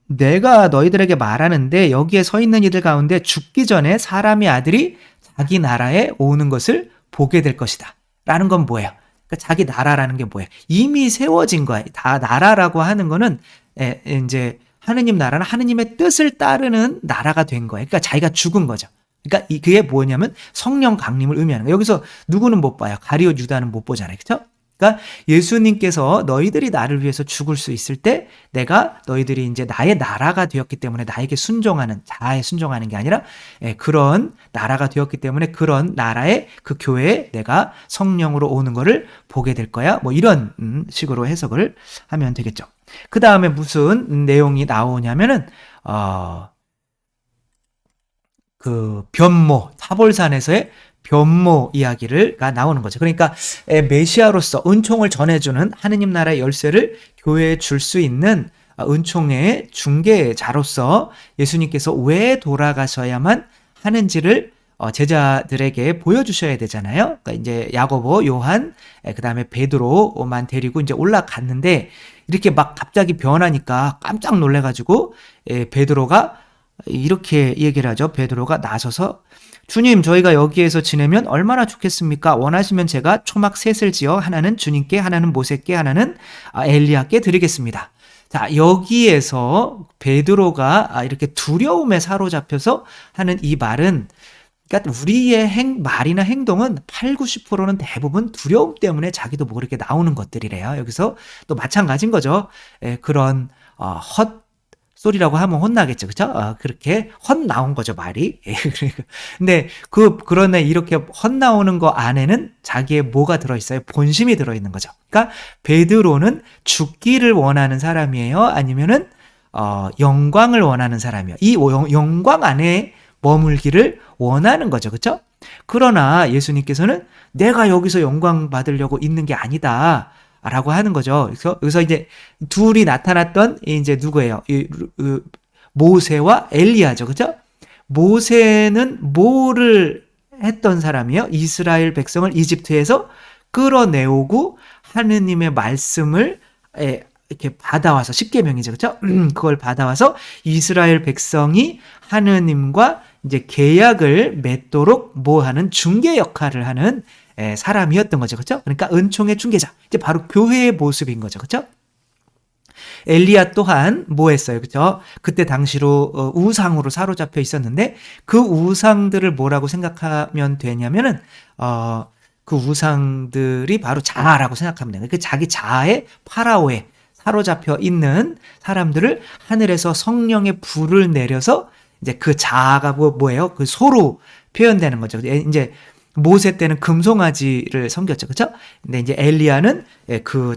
내가 너희들에게 말하는데 여기에 서 있는 이들 가운데 죽기 전에 사람의 아들이 자기 나라에 오는 것을 보게 될 것이다. 라는 건 뭐예요? 그러니까 자기 나라라는 게 뭐예요? 이미 세워진 거예요. 다 나라라고 하는 거는 이제 하느님 나라는 하느님의 뜻을 따르는 나라가 된 거예요. 그러니까 자기가 죽은 거죠. 그러니까 그게 뭐냐면 성령 강림을 의미하는 거예요. 여기서 누구는 못 봐요. 가룟 유다는 못 보잖아요. 그렇죠? 그러니까 예수님께서 너희들이 나를 위해서 죽을 수 있을 때 내가 너희들이 이제 나의 나라가 되었기 때문에 나에게 자아에 순종하는 게 아니라 그런 나라가 되었기 때문에 그런 나라의 그 교회에 내가 성령으로 오는 거를 보게 될 거야. 뭐 이런 식으로 해석을 하면 되겠죠. 그 다음에 무슨 내용이 나오냐면은 그 변모, 타볼산에서의 변모 이야기가 나오는 거죠. 그러니까 메시아로서 은총을 전해주는 하느님 나라의 열쇠를 교회에 줄 수 있는 은총의 중개자로서 예수님께서 왜 돌아가셔야만 하는지를 제자들에게 보여주셔야 되잖아요. 그러니까 이제 야고보, 요한, 그 다음에 베드로만 데리고 이제 올라갔는데 이렇게 막 갑자기 변하니까 깜짝 놀래가지고 베드로가 이렇게 얘기를 하죠. 베드로가 나서서 주님, 저희가 여기에서 지내면 얼마나 좋겠습니까? 원하시면 제가 초막 셋을 지어 하나는 주님께, 하나는 모세께, 하나는 엘리야께 드리겠습니다. 자, 여기에서 베드로가 이렇게 두려움에 사로잡혀서 하는 이 말은 그러니까 우리의 말이나 행동은 80~90%는 대부분 두려움 때문에 자기도 모르게 나오는 것들이래요. 여기서 또 마찬가지인 거죠. 그런 소리라고 하면 혼나겠죠. 그쵸? 그렇게 헛나온 거죠, 말이. 근데 그러네, 이렇게 헛나오는 거 안에는 자기의 뭐가 들어있어요? 본심이 들어있는 거죠. 그러니까 베드로는 죽기를 원하는 사람이에요? 아니면은, 영광을 원하는 사람이에요? 이 영광 안에 머물기를 원하는 거죠. 그쵸? 그러나 예수님께서는 내가 여기서 영광 받으려고 있는 게 아니다. 라고 하는 거죠. 그래서 이제 둘이 나타났던 이제 누구예요? 모세와 엘리야죠. 그죠? 모세는 뭐를 했던 사람이에요? 이스라엘 백성을 이집트에서 끌어내오고 하느님의 말씀을 이렇게 받아와서, 십계명이죠. 그죠? 그걸 받아와서 이스라엘 백성이 하느님과 이제 계약을 맺도록 뭐 하는 중개 역할을 하는 사람이었던 거죠. 그렇죠? 그러니까 은총의 중개자. 이제 바로 교회의 모습인 거죠. 그렇죠? 엘리야 또한 뭐 했어요? 그렇죠? 그때 당시로 우상으로 사로잡혀 있었는데 그 우상들을 뭐라고 생각하면 되냐면은 그 우상들이 바로 자아라고 생각하면 돼요. 그 자기 자아의 파라오에 사로잡혀 있는 사람들을 하늘에서 성령의 불을 내려서 이제 그 자아가 뭐예요? 그 소로 표현되는 거죠. 이제 모세 때는 금송아지를 섬겼죠. 그렇죠? 근데 이제 엘리야는 그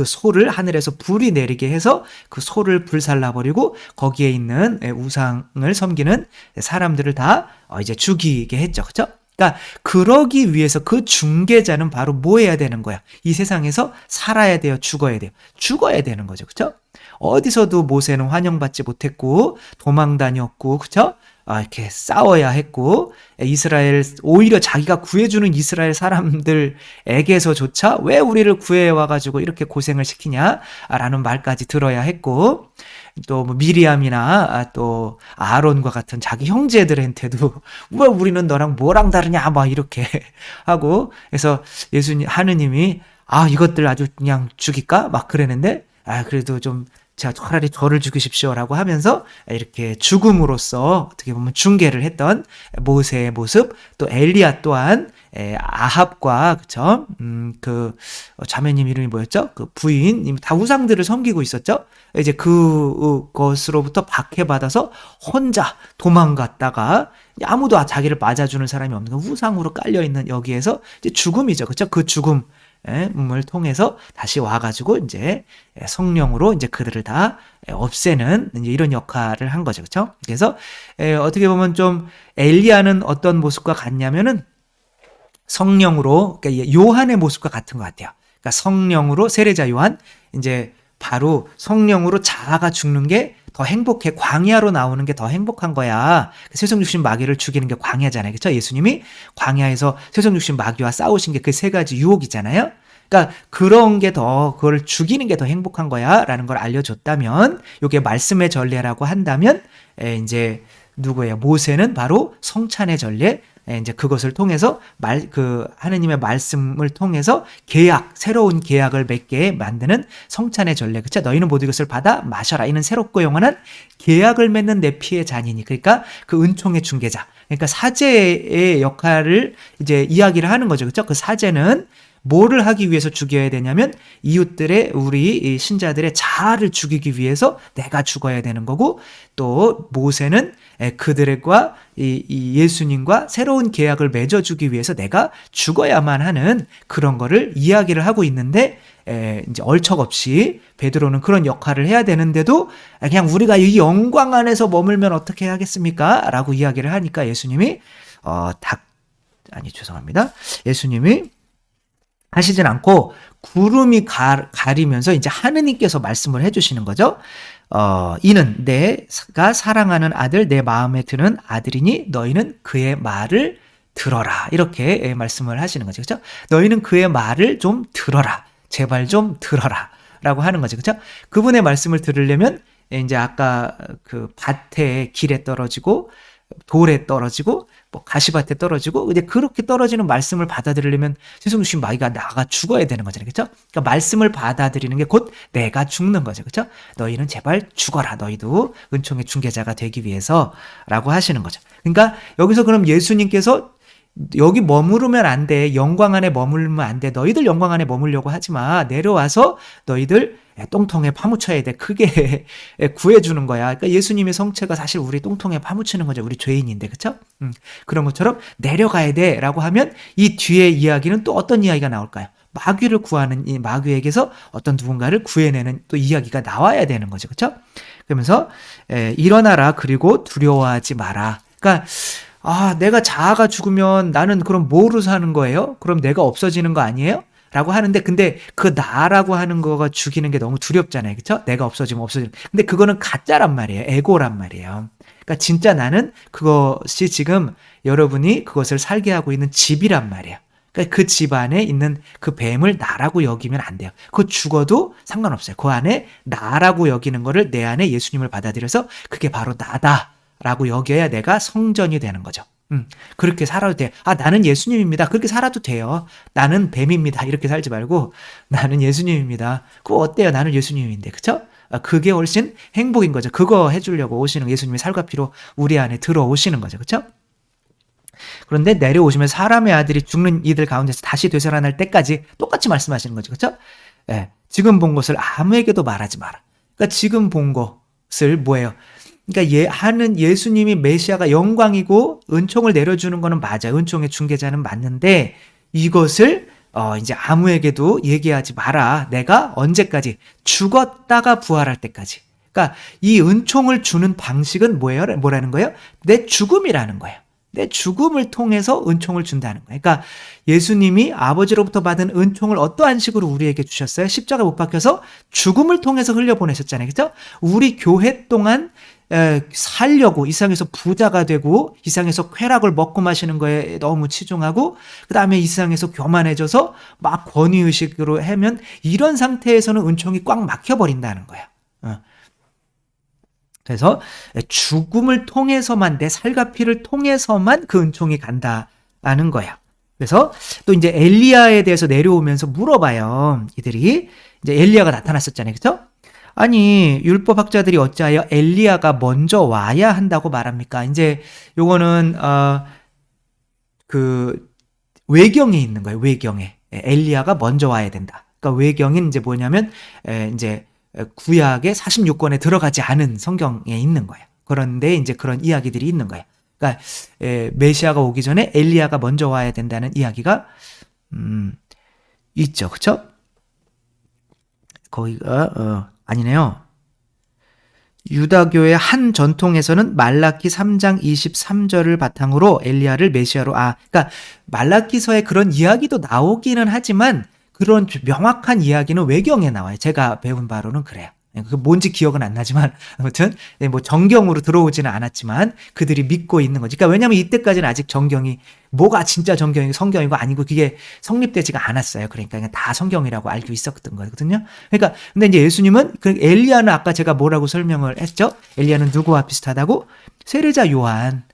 소를 하늘에서 불이 내리게 해서 그 소를 불살라 버리고 거기에 있는 우상을 섬기는 사람들을 다 이제 죽이게 했죠. 그렇죠? 그러니까 그러기 위해서 그 중개자는 바로 뭐 해야 되는 거야? 이 세상에서 살아야 돼요? 죽어야 돼요? 죽어야 되는 거죠. 그렇죠? 어디서도 모세는 환영받지 못했고 도망 다녔고, 그렇죠? 이렇게 싸워야 했고, 오히려 자기가 구해주는 이스라엘 사람들에게서조차 왜 우리를 구해와가지고 이렇게 고생을 시키냐라는 말까지 들어야 했고, 또 뭐 미리암이나 또 아론과 같은 자기 형제들한테도 왜 우리는 너랑 뭐랑 다르냐 막 이렇게 하고, 그래서 하느님이 이것들 아주 그냥 죽일까 막 그랬는데, 그래도 좀 자, 차라리 저를 죽이십시오라고 하면서 이렇게 죽음으로써 어떻게 보면 중개를 했던 모세의 모습, 또 엘리야 또한 아합과 그쵸? 자매님 이름이 뭐였죠? 그 부인 다 우상들을 섬기고 있었죠. 이제 그것으로부터 박해받아서 혼자 도망갔다가 아무도 자기를 맞아주는 사람이 없는 우상으로 깔려 있는 여기에서 이제 죽음이죠, 그렇죠? 그 죽음. 을 통해서 다시 와가지고 이제 성령으로 이제 그들을 다 없애는 이제 이런 역할을 한 거죠, 그렇죠? 그래서 어떻게 보면 좀 엘리야는 어떤 모습과 같냐면은 성령으로, 그러니까 요한의 모습과 같은 것 같아요. 그러니까 성령으로 세례자 요한, 이제 바로 성령으로 자아가 죽는 게 더 행복해. 광야로 나오는 게 더 행복한 거야. 세속육신 마귀를 죽이는 게 광야잖아요. 그렇죠? 예수님이 광야에서 세속육신 마귀와 싸우신 게 그 세 가지 유혹이잖아요. 그러니까 그런 게 그걸 죽이는 게 더 행복한 거야 라는 걸 알려줬다면, 이게 말씀의 전례라고 한다면 이제 누구예요? 모세는 바로 성찬의 전례, 이제 그것을 통해서 하느님의 말씀을 통해서 새로운 계약을 맺게 만드는 성찬의 전례. 그쵸? 너희는 모두 이것을 받아 마셔라. 이는 새롭고 영원한 계약을 맺는 내 피의 잔이니. 그러니까 그 은총의 중개자. 그러니까 사제의 역할을 이제 이야기를 하는 거죠. 그쵸? 그 사제는 뭐를 하기 위해서 죽여야 되냐면 우리 신자들의 자아를 죽이기 위해서 내가 죽어야 되는 거고, 또 모세는 그들과 이 예수님과 새로운 계약을 맺어주기 위해서 내가 죽어야만 하는 그런 거를 이야기를 하고 있는데, 이제 얼척없이 베드로는 그런 역할을 해야 되는데도 그냥 우리가 이 영광 안에서 머물면 어떻게 하겠습니까? 라고 이야기를 하니까 예수님이 예수님이 하시진 않고 구름이 가리면서 이제 하느님께서 말씀을 해주시는 거죠. 이는 내가 사랑하는 아들, 내 마음에 드는 아들이니 너희는 그의 말을 들어라. 이렇게 말씀을 하시는 거죠. 그렇죠? 너희는 그의 말을 좀 들어라. 제발 좀 들어라. 라고 하는 거죠. 그렇죠? 그분의 말씀을 들으려면 이제 아까 그 밭에 길에 떨어지고 돌에 떨어지고 뭐 가시밭에 떨어지고 이제 그렇게 떨어지는 말씀을 받아들이려면 세속육신 마귀가 나가 죽어야 되는 거잖아요. 그렇죠? 그러니까 말씀을 받아들이는 게 곧 내가 죽는 거죠. 그렇죠? 너희는 제발 죽어라. 너희도 은총의 중개자가 되기 위해서라고 하시는 거죠. 그러니까 여기서 그럼 예수님께서 여기 머무르면 안 돼. 영광 안에 머물면 안 돼. 너희들 영광 안에 머물려고 하지 마. 내려와서 너희들 똥통에 파묻혀야 돼. 크게 구해주는 거야. 그러니까 예수님의 성체가 사실 우리 똥통에 파묻히는 거죠. 우리 죄인인데, 그쵸? 그런 것처럼 내려가야 돼. 라고 하면 이 뒤에 이야기는 또 어떤 이야기가 나올까요? 마귀를 구하는 이 마귀에게서 어떤 누군가를 구해내는 또 이야기가 나와야 되는 거죠. 그쵸? 그러면서 일어나라. 그리고 두려워하지 마라. 그러니까 내가 자아가 죽으면 나는 그럼 뭐로 사는 거예요? 그럼 내가 없어지는 거 아니에요? 라고 하는데, 근데 그 나라고 하는 거가 죽이는 게 너무 두렵잖아요. 그쵸? 내가 없어지면 없어지면. 근데 그거는 가짜란 말이에요. 에고란 말이에요. 그러니까 진짜 나는 그것이 지금 여러분이 그것을 살게 하고 있는 집이란 말이에요. 그러니까 그 집 안에 있는 그 뱀을 나라고 여기면 안 돼요. 그거 죽어도 상관없어요. 그 안에 나라고 여기는 거를 내 안에 예수님을 받아들여서 그게 바로 나다라고 여겨야 내가 성전이 되는 거죠. 그렇게 살아도 돼요. 나는 예수님입니다. 그렇게 살아도 돼요. 나는 뱀입니다. 이렇게 살지 말고 나는 예수님입니다. 그거 어때요? 나는 예수님인데. 그쵸? 그게 훨씬 행복인 거죠. 그거 해주려고 오시는 예수님의 살과 피로 우리 안에 들어오시는 거죠. 그쵸? 그런데 내려오시면 사람의 아들이 죽는 이들 가운데서 다시 되살아날 때까지 똑같이 말씀하시는 거죠. 그쵸? 지금 본 것을 아무에게도 말하지 마라. 그러니까 지금 본 것을 뭐예요? 그러니까 하는 예수님이 메시아가 영광이고 은총을 내려주는 거는 맞아요. 은총의 중개자는 맞는데 이것을 이제 아무에게도 얘기하지 마라. 내가 언제까지? 죽었다가 부활할 때까지. 그러니까 이 은총을 주는 방식은 뭐라는 거예요? 내 죽음이라는 거예요. 내 죽음을 통해서 은총을 준다는 거예요. 그러니까 예수님이 아버지로부터 받은 은총을 어떠한 식으로 우리에게 주셨어요? 십자가 못 박혀서 죽음을 통해서 흘려보내셨잖아요. 그렇죠? 우리 교회 동안 살려고 이 세상에서 부자가 되고 이 세상에서 쾌락을 먹고 마시는 거에 너무 치중하고 그 다음에 이 세상에서 교만해져서 막 권위의식으로 하면 이런 상태에서는 은총이 꽉 막혀버린다는 거예요. 그래서 죽음을 통해서만 내 살과 피를 통해서만 그 은총이 간다는 거야. 그래서 또 이제 엘리야에 대해서 내려오면서 물어봐요. 이들이 이제 엘리야가 나타났었잖아요. 그렇죠? 아니 율법학자들이 어찌하여 엘리야가 먼저 와야 한다고 말합니까? 이제 요거는 그 외경에 있는 거예요. 외경에 엘리야가 먼저 와야 된다. 그러니까 외경은 이제 뭐냐면 이제 구약의 46권에 들어가지 않은 성경에 있는 거예요. 그런데 이제 그런 이야기들이 있는 거예요. 그러니까 메시아가 오기 전에 엘리야가 먼저 와야 된다는 이야기가 있죠. 그렇죠? 거기가 아니네요. 유다교의 한 전통에서는 말라기 3장 23절을 바탕으로 엘리야를 메시아로 그러니까 말라기서에 그런 이야기도 나오기는 하지만 그런 명확한 이야기는 외경에 나와요. 제가 배운 바로는 그래요. 그 뭔지 기억은 안 나지만 아무튼 뭐 정경으로 들어오지는 않았지만 그들이 믿고 있는 거지. 그러니까 왜냐하면 이때까지는 아직 정경이 뭐가 진짜 정경이고 성경이고 아니고 그게 성립되지가 않았어요. 그러니까 그냥 다 성경이라고 알고 있었던 거거든요. 그러니까 근데 이제 예수님은 그 엘리야는 아까 제가 뭐라고 설명을 했죠? 엘리야는 누구와 비슷하다고? 세례자 요한.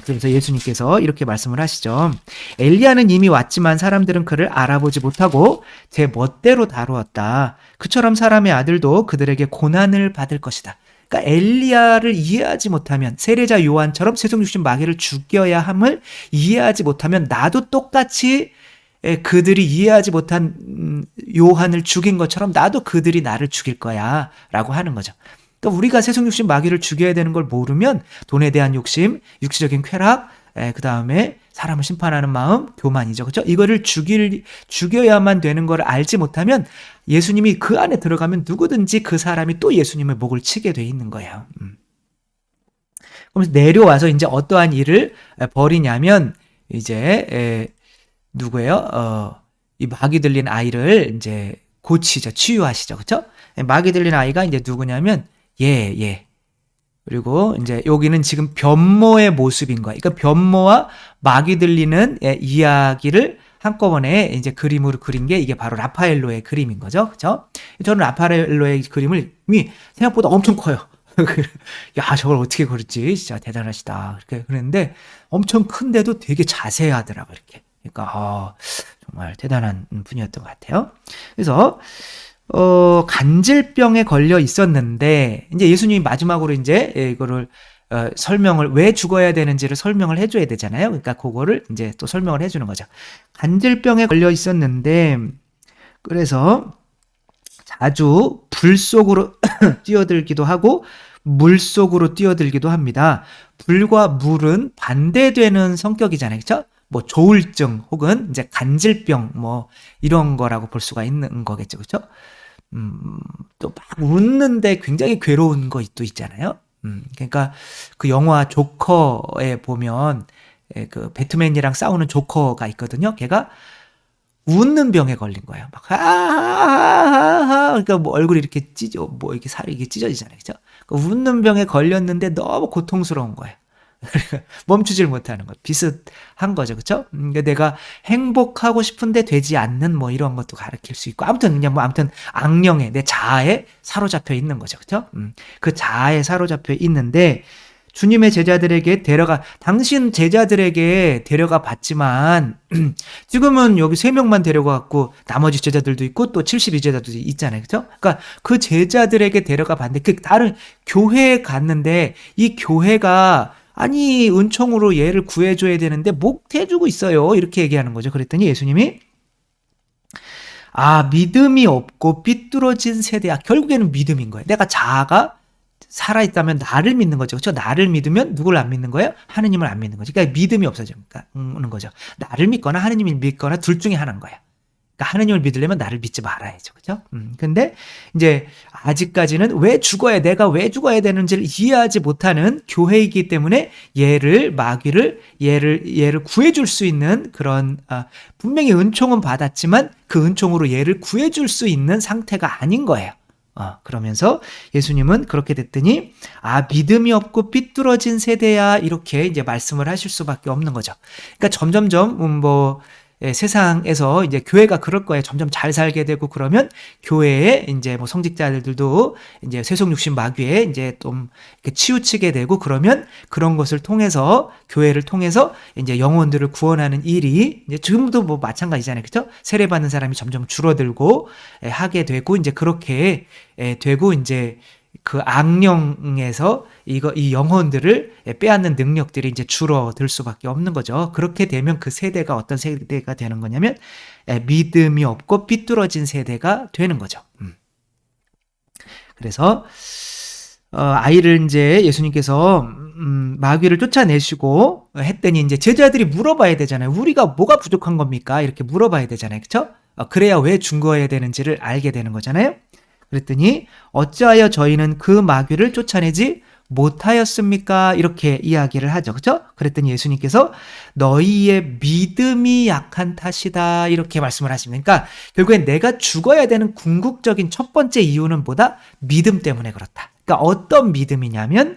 그래서 예수님께서 이렇게 말씀을 하시죠. 엘리야는 이미 왔지만 사람들은 그를 알아보지 못하고 제 멋대로 다루었다. 그처럼 사람의 아들도 그들에게 고난을 받을 것이다. 그러니까 엘리야를 이해하지 못하면 세례자 요한처럼 세속육신 마귀를 죽여야 함을 이해하지 못하면 나도 똑같이 그들이 이해하지 못한 요한을 죽인 것처럼 나도 그들이 나를 죽일 거야 라고 하는 거죠. 그러니까 우리가 세속육신 마귀를 죽여야 되는 걸 모르면 돈에 대한 욕심, 육시적인 쾌락, 그 다음에 사람을 심판하는 마음, 교만이죠. 그렇죠? 이거를 죽여야만 되는 걸 알지 못하면 예수님이 그 안에 들어가면 누구든지 그 사람이 또 예수님의 목을 치게 돼 있는 거예요. 그러면서 내려와서 이제 어떠한 일을 벌이냐면 이제 누구예요? 이 마귀 들린 아이를 이제 고치죠. 치유하시죠. 그렇죠? 마귀 들린 아이가 이제 누구냐면 그리고 이제 여기는 지금 변모의 모습인 거예요. 그러니까 변모와 마귀 들리는 이야기를 한꺼번에 이제 그림으로 그린 게 이게 바로 라파엘로의 그림인 거죠. 그렇죠? 저는 라파엘로의 그림을 생각보다 엄청 커요. 야, 저걸 어떻게 그렸지? 진짜 대단하시다. 이렇게 그랬는데 엄청 큰데도 되게 자세하더라고요. 이렇게. 그러니까 정말 대단한 분이었던 것 같아요. 그래서 간질병에 걸려 있었는데 이제 예수님이 마지막으로 이제 이거를 설명을 왜 죽어야 되는지를 설명을 해줘야 되잖아요. 그러니까 그거를 이제 또 설명을 해주는 거죠. 간질병에 걸려 있었는데 그래서 자주 불 속으로 뛰어들기도 하고 물 속으로 뛰어들기도 합니다. 불과 물은 반대되는 성격이잖아요. 그렇죠? 뭐 조울증 혹은 이제 간질병 뭐 이런 거라고 볼 수가 있는 거겠죠. 그렇죠? 또 막 웃는데 굉장히 괴로운 거 또 있잖아요. 그러니까 그 영화 조커에 보면 그 배트맨이랑 싸우는 조커가 있거든요. 걔가 웃는 병에 걸린 거예요. 막 그러니까 뭐 얼굴이 이렇게 찢어 뭐 이렇게 살이 이렇게 찢어지잖아요. 그죠? 그 웃는 병에 걸렸는데 너무 고통스러운 거예요. 멈추질 못하는 것 비슷한 거죠. 그렇죠? 그러니까 내가 행복하고 싶은데 되지 않는 뭐 이런 것도 가르칠 수 있고 아무튼 그냥 뭐 아무튼 악령에 내 자아에 사로잡혀 있는 거죠. 그렇죠? 그 자아에 사로잡혀 있는데 주님의 제자들에게 당신 제자들에게 데려가 봤지만, 지금은 여기 3명만 데려가갖고, 나머지 제자들도 있고, 또 72제자도 있잖아요. 그죠? 그러니까 그 제자들에게 데려가 봤는데, 그 다른 교회에 갔는데, 이 교회가, 아니, 은총으로 얘를 구해줘야 되는데, 못 해주고 있어요. 이렇게 얘기하는 거죠. 그랬더니 예수님이, 믿음이 없고 삐뚤어진 세대야. 결국에는 믿음인 거예요. 내가 자아가 살아있다면 나를 믿는 거죠. 그렇죠? 나를 믿으면 누구를 안 믿는 거예요? 하느님을 안 믿는 거죠. 그러니까 믿음이 없어지는 거죠. 나를 믿거나 하느님을 믿거나 둘 중에 하나인 거예요. 그러니까 하느님을 믿으려면 나를 믿지 말아야죠. 그렇죠? 근데 이제 아직까지는 내가 왜 죽어야 되는지를 이해하지 못하는 교회이기 때문에 얘를 구해줄 수 있는 그런 분명히 은총은 받았지만 그 은총으로 얘를 구해줄 수 있는 상태가 아닌 거예요. 그러면서 예수님은 그렇게 됐더니 믿음이 없고 삐뚤어진 세대야 이렇게 이제 말씀을 하실 수밖에 없는 거죠. 그러니까 점점점 세상에서 이제 교회가 그럴 거예요. 점점 잘 살게 되고 그러면 교회에 이제 뭐 성직자들도 이제 세속육신 마귀에 이제 좀 이렇게 치우치게 되고 그러면 그런 것을 통해서 교회를 통해서 이제 영혼들을 구원하는 일이 이제 지금도 뭐 마찬가지잖아요. 그렇죠? 세례받는 사람이 점점 줄어들고 하게 되고 이제 그렇게 되고 이제 그 악령에서 이 영혼들을 빼앗는 능력들이 이제 줄어들 수밖에 없는 거죠. 그렇게 되면 그 세대가 어떤 세대가 되는 거냐면 믿음이 없고 삐뚤어진 세대가 되는 거죠. 그래서 아이를 이제 예수님께서 마귀를 쫓아내시고 했더니 이제 제자들이 물어봐야 되잖아요. 우리가 뭐가 부족한 겁니까? 이렇게 물어봐야 되잖아요. 그렇죠? 그래야 왜 죽어야 되는지를 알게 되는 거잖아요. 그랬더니 어찌하여 저희는 그 마귀를 쫓아내지 못하였습니까? 이렇게 이야기를 하죠. 그렇죠? 그랬더니 예수님께서 너희의 믿음이 약한 탓이다. 이렇게 말씀을 하십니다. 그러니까 결국엔 내가 죽어야 되는 궁극적인 첫 번째 이유는 뭐다? 믿음 때문에 그렇다. 그러니까 어떤 믿음이냐면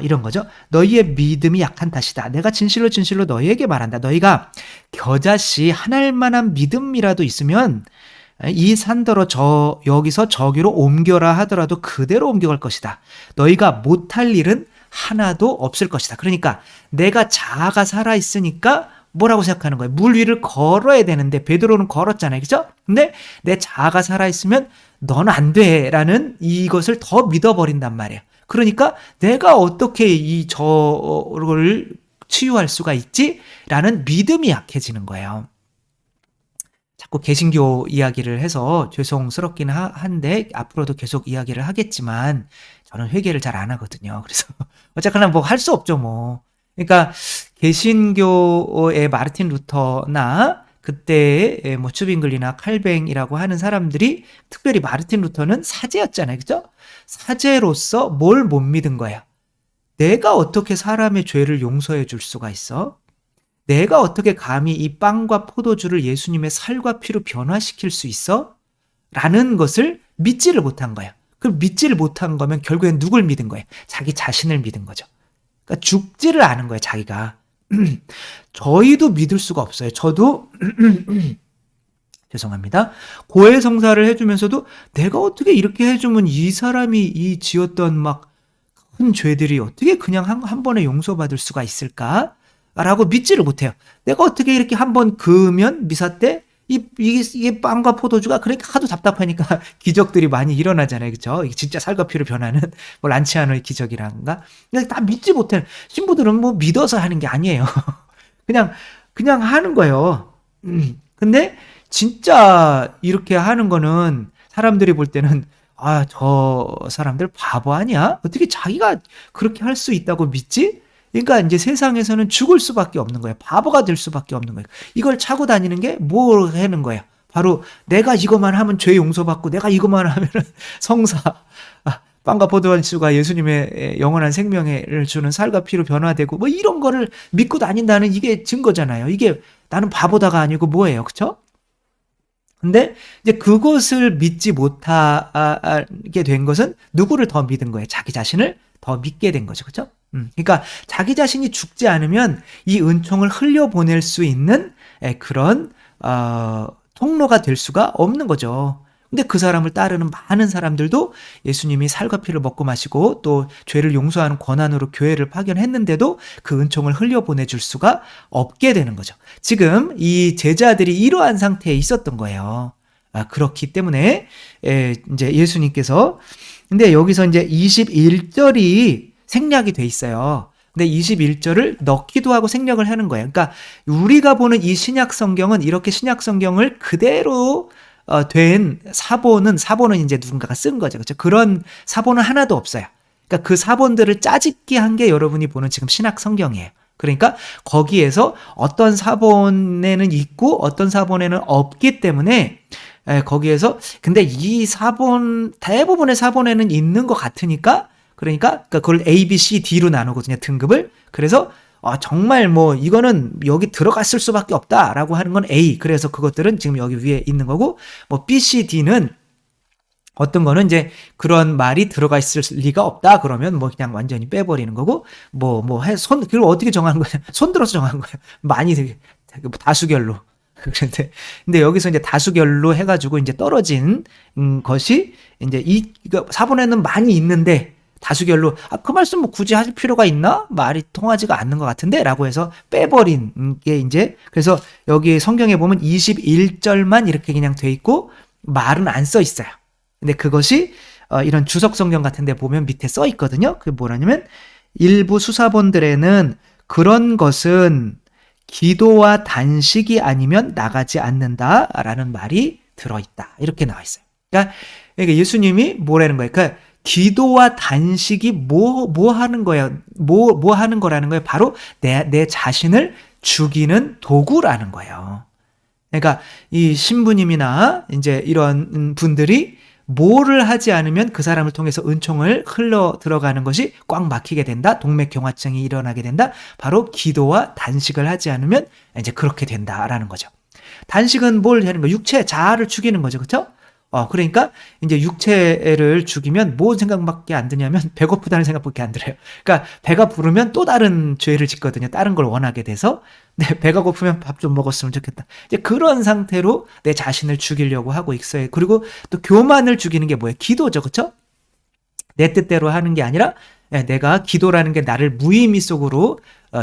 이런 거죠. 너희의 믿음이 약한 탓이다. 내가 진실로 너희에게 말한다. 너희가 겨자씨 하나일 만한 믿음이라도 있으면 이 산더러 여기서 저기로 옮겨라 하더라도 그대로 옮겨갈 것이다. 너희가 못할 일은 하나도 없을 것이다. 그러니까 내가 자아가 살아있으니까 뭐라고 생각하는 거예요? 물 위를 걸어야 되는데 베드로는 걸었잖아요. 그죠? 근데 내 자아가 살아있으면 넌 안 돼 라는 이것을 더 믿어버린단 말이에요. 그러니까 내가 어떻게 저를 치유할 수가 있지? 라는 믿음이 약해지는 거예요. 자꾸 개신교 이야기를 해서 죄송스럽긴 한데 앞으로도 계속 이야기를 하겠지만 저는 회개를 잘 안 하거든요. 그래서 어쨌거나 뭐 할 수 없죠 뭐. 그러니까 개신교의 마르틴 루터나 그때의 뭐 추빙글리나 칼뱅이라고 하는 사람들이 특별히 마르틴 루터는 사제였잖아요. 그죠? 사제로서 뭘 못 믿은 거예요? 내가 어떻게 사람의 죄를 용서해 줄 수가 있어? 내가 어떻게 감히 이 빵과 포도주를 예수님의 살과 피로 변화시킬 수 있어? 라는 것을 믿지를 못한 거예요. 그럼 믿지를 못한 거면 결국엔 누굴 믿은 거예요? 자기 자신을 믿은 거죠. 그러니까 죽지를 않은 거예요, 자기가. 저희도 믿을 수가 없어요. 저도 죄송합니다. 고해성사를 해주면서도 내가 어떻게 이렇게 해주면 이 사람이 지었던 막 큰 죄들이 어떻게 그냥 한 번에 용서받을 수가 있을까? 라고 믿지를 못해요. 내가 어떻게 이렇게 한번 그으면 미사 때 이게 빵과 포도주가 그러니까 하도 답답하니까 기적들이 많이 일어나잖아요. 그쵸? 이게 진짜 살과 피로 변하는 뭐 란치아노의 기적이란가? 그냥 다 믿지 못해. 신부들은 뭐 믿어서 하는 게 아니에요. 그냥, 그냥 하는 거예요. 근데 진짜 이렇게 하는 거는 사람들이 볼 때는 아, 저 사람들 바보 아니야? 어떻게 자기가 그렇게 할 수 있다고 믿지? 그러니까 이제 세상에서는 죽을 수밖에 없는 거예요. 바보가 될 수밖에 없는 거예요. 이걸 차고 다니는 게 뭘 하는 거예요? 바로 내가 이것만 하면 죄 용서받고 내가 이것만 하면 성사, 빵과 포도주가 예수님의 영원한 생명을 주는 살과 피로 변화되고 뭐 이런 거를 믿고 다닌다는 이게 증거잖아요. 이게 나는 바보다가 아니고 뭐예요. 그쵸? 근데 이제 그것을 믿지 못하게 된 것은 누구를 더 믿은 거예요? 자기 자신을 더 믿게 된 거죠. 그죠? 그러니까 자기 자신이 죽지 않으면 이 은총을 흘려보낼 수 있는 그런 통로가 될 수가 없는 거죠. 근데 그 사람을 따르는 많은 사람들도 예수님이 살과 피를 먹고 마시고 또 죄를 용서하는 권한으로 교회를 파견했는데도 그 은총을 흘려보내줄 수가 없게 되는 거죠. 지금 이 제자들이 이러한 상태에 있었던 거예요. 그렇기 때문에 이제 예수님께서 근데 여기서 이제 21절이 생략이 돼 있어요. 근데 21절을 넣기도 하고 생략을 하는 거예요. 그러니까 우리가 보는 이 신약 성경은 이렇게 신약 성경을 그대로 된 사본은 이제 누군가가 쓴 거죠. 그렇죠? 그런 사본은 하나도 없어요. 그러니까 그 사본들을 짜집기 한 게 여러분이 보는 지금 신약 성경이에요. 그러니까 거기에서 어떤 사본에는 있고 어떤 사본에는 없기 때문에 거기에서 근데 이 사본 대부분의 사본에는 있는 것 같으니까 그러니까 그걸 A, B, C, D로 나누거든요. 등급을. 그래서 정말 뭐 이거는 여기 들어갔을 수밖에 없다라고 하는 건 A. 그래서 그것들은 지금 여기 위에 있는 거고 뭐 B, C, D는 어떤 거는 이제 그런 말이 들어가 있을 리가 없다. 그러면 뭐 그냥 완전히 빼버리는 거고 그걸 어떻게 정하는 거냐? 손 들어서 정하는 거예요. 많이 되게 다수결로. 근데 여기서 이제 다수결로 해가지고 이제 떨어진 것이 이제 이거 사본에는 많이 있는데 다수결로 그 말씀 뭐 굳이 할 필요가 있나? 말이 통하지가 않는 것 같은데 라고 해서 빼버린 게 이제 그래서 여기 성경에 보면 21절만 이렇게 그냥 돼 있고 말은 안 써 있어요. 근데 그것이 이런 주석 성경 같은 데 보면 밑에 써 있거든요. 그게 뭐라냐면 일부 수사본들에는 그런 것은 기도와 단식이 아니면 나가지 않는다라는 말이 들어있다. 이렇게 나와 있어요. 그러니까 예수님이 뭐라는 거예요? 그러니까 기도와 단식이 뭐 하는 거야? 뭐 하는 거라는 거예요? 바로 내 자신을 죽이는 도구라는 거예요. 그러니까 이 신부님이나 이제 이런 분들이 뭐를 하지 않으면 그 사람을 통해서 은총을 흘러 들어가는 것이 꽉 막히게 된다. 동맥경화증이 일어나게 된다. 바로 기도와 단식을 하지 않으면 이제 그렇게 된다라는 거죠. 단식은 뭘 하는 거? 육체 자아를 죽이는 거죠. 그렇죠? 그러니까 이제 육체를 죽이면 뭔 생각밖에 안 드냐면 배고프다는 생각밖에 안 들어요. 그러니까 배가 부르면 또 다른 죄를 짓거든요. 다른 걸 원하게 돼서 배가 고프면 밥 좀 먹었으면 좋겠다. 이제 그런 상태로 내 자신을 죽이려고 하고 있어요. 그리고 또 교만을 죽이는 게 뭐예요? 기도죠. 그렇죠? 내 뜻대로 하는 게 아니라 내가 기도라는 게 나를 무의미 속으로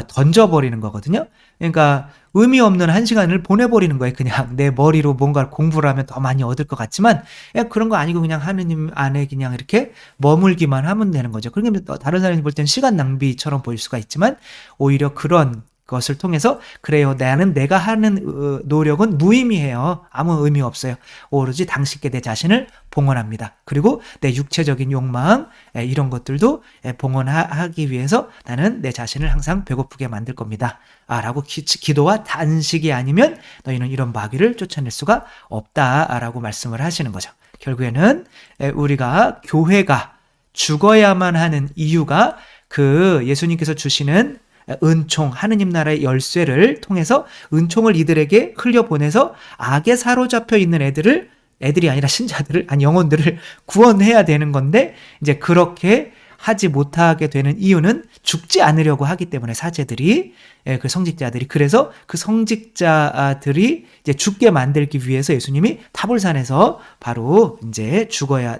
던져버리는 거거든요. 그러니까 의미 없는 한 시간을 보내버리는 거예요. 그냥 내 머리로 뭔가를 공부를 하면 더 많이 얻을 것 같지만 그런 거 아니고 그냥 하느님 안에 그냥 이렇게 머물기만 하면 되는 거죠. 그러니까 다른 사람이 볼 때는 시간 낭비처럼 보일 수가 있지만 오히려 그런 것을 통해서 그래요. 나는 내가 하는 노력은 무의미해요. 아무 의미 없어요. 오로지 당신께 내 자신을 봉헌합니다. 그리고 내 육체적인 욕망 이런 것들도 봉헌하기 위해서 나는 내 자신을 항상 배고프게 만들 겁니다. 라고 기도와 단식이 아니면 너희는 이런 마귀를 쫓아낼 수가 없다라고 말씀을 하시는 거죠. 결국에는 우리가 교회가 죽어야만 하는 이유가 그 예수님께서 주시는 은총, 하느님 나라의 열쇠를 통해서 은총을 이들에게 흘려보내서 악에 사로잡혀 있는 애들이 아니라 신자들을, 영혼들을 구원해야 되는 건데, 이제 그렇게 하지 못하게 되는 이유는 죽지 않으려고 하기 때문에 사제들이, 그 성직자들이, 그래서 그 성직자들이 이제 죽게 만들기 위해서 예수님이 타볼산에서 바로 이제 죽어야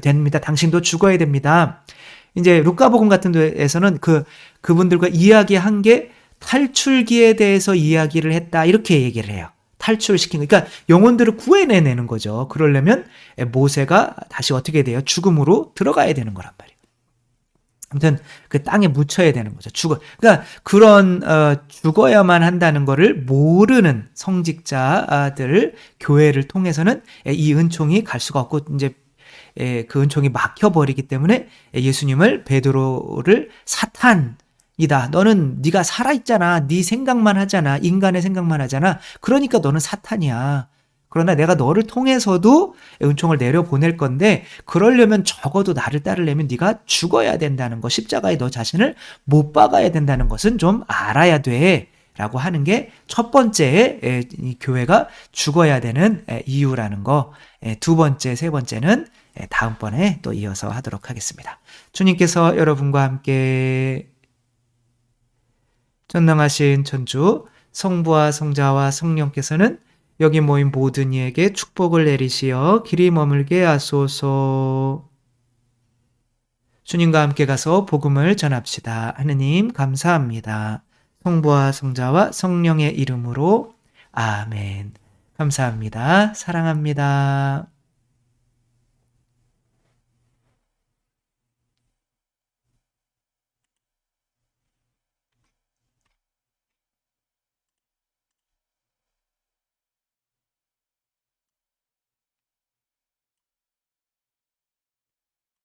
됩니다. 당신도 죽어야 됩니다. 이제 루카복음 같은 데에서는 그분들과 이야기한 게 탈출기에 대해서 이야기를 했다 이렇게 얘기를 해요. 탈출시킨 거. 그러니까 영혼들을 구해내는 거죠. 그러려면 모세가 다시 어떻게 돼요? 죽음으로 들어가야 되는 거란 말이에요. 아무튼 그 땅에 묻혀야 되는 거죠. 그러니까 그런 죽어야만 한다는 거를 모르는 성직자들 교회를 통해서는 이 은총이 갈 수가 없고 이제 그 은총이 막혀버리기 때문에 예수님을 베드로를 사탄이다. 너는 네가 살아있잖아. 네 생각만 하잖아. 인간의 생각만 하잖아. 그러니까 너는 사탄이야. 그러나 내가 너를 통해서도 은총을 내려보낼 건데 그러려면 적어도 나를 따르려면 네가 죽어야 된다는 거, 십자가에 너 자신을 못 박아야 된다는 것은 좀 알아야 돼 라고 하는 게 첫 번째 이 교회가 죽어야 되는 이유라는 거. 두 번째, 세 번째는 다음번에 또 이어서 하도록 하겠습니다. 주님께서 여러분과 함께 전능하신 천주 성부와 성자와 성령께서는 여기 모인 모든 이에게 축복을 내리시어 길이 머물게 하소서. 주님과 함께 가서 복음을 전합시다. 하느님 감사합니다. 성부와 성자와 성령의 이름으로 아멘. 감사합니다. 사랑합니다.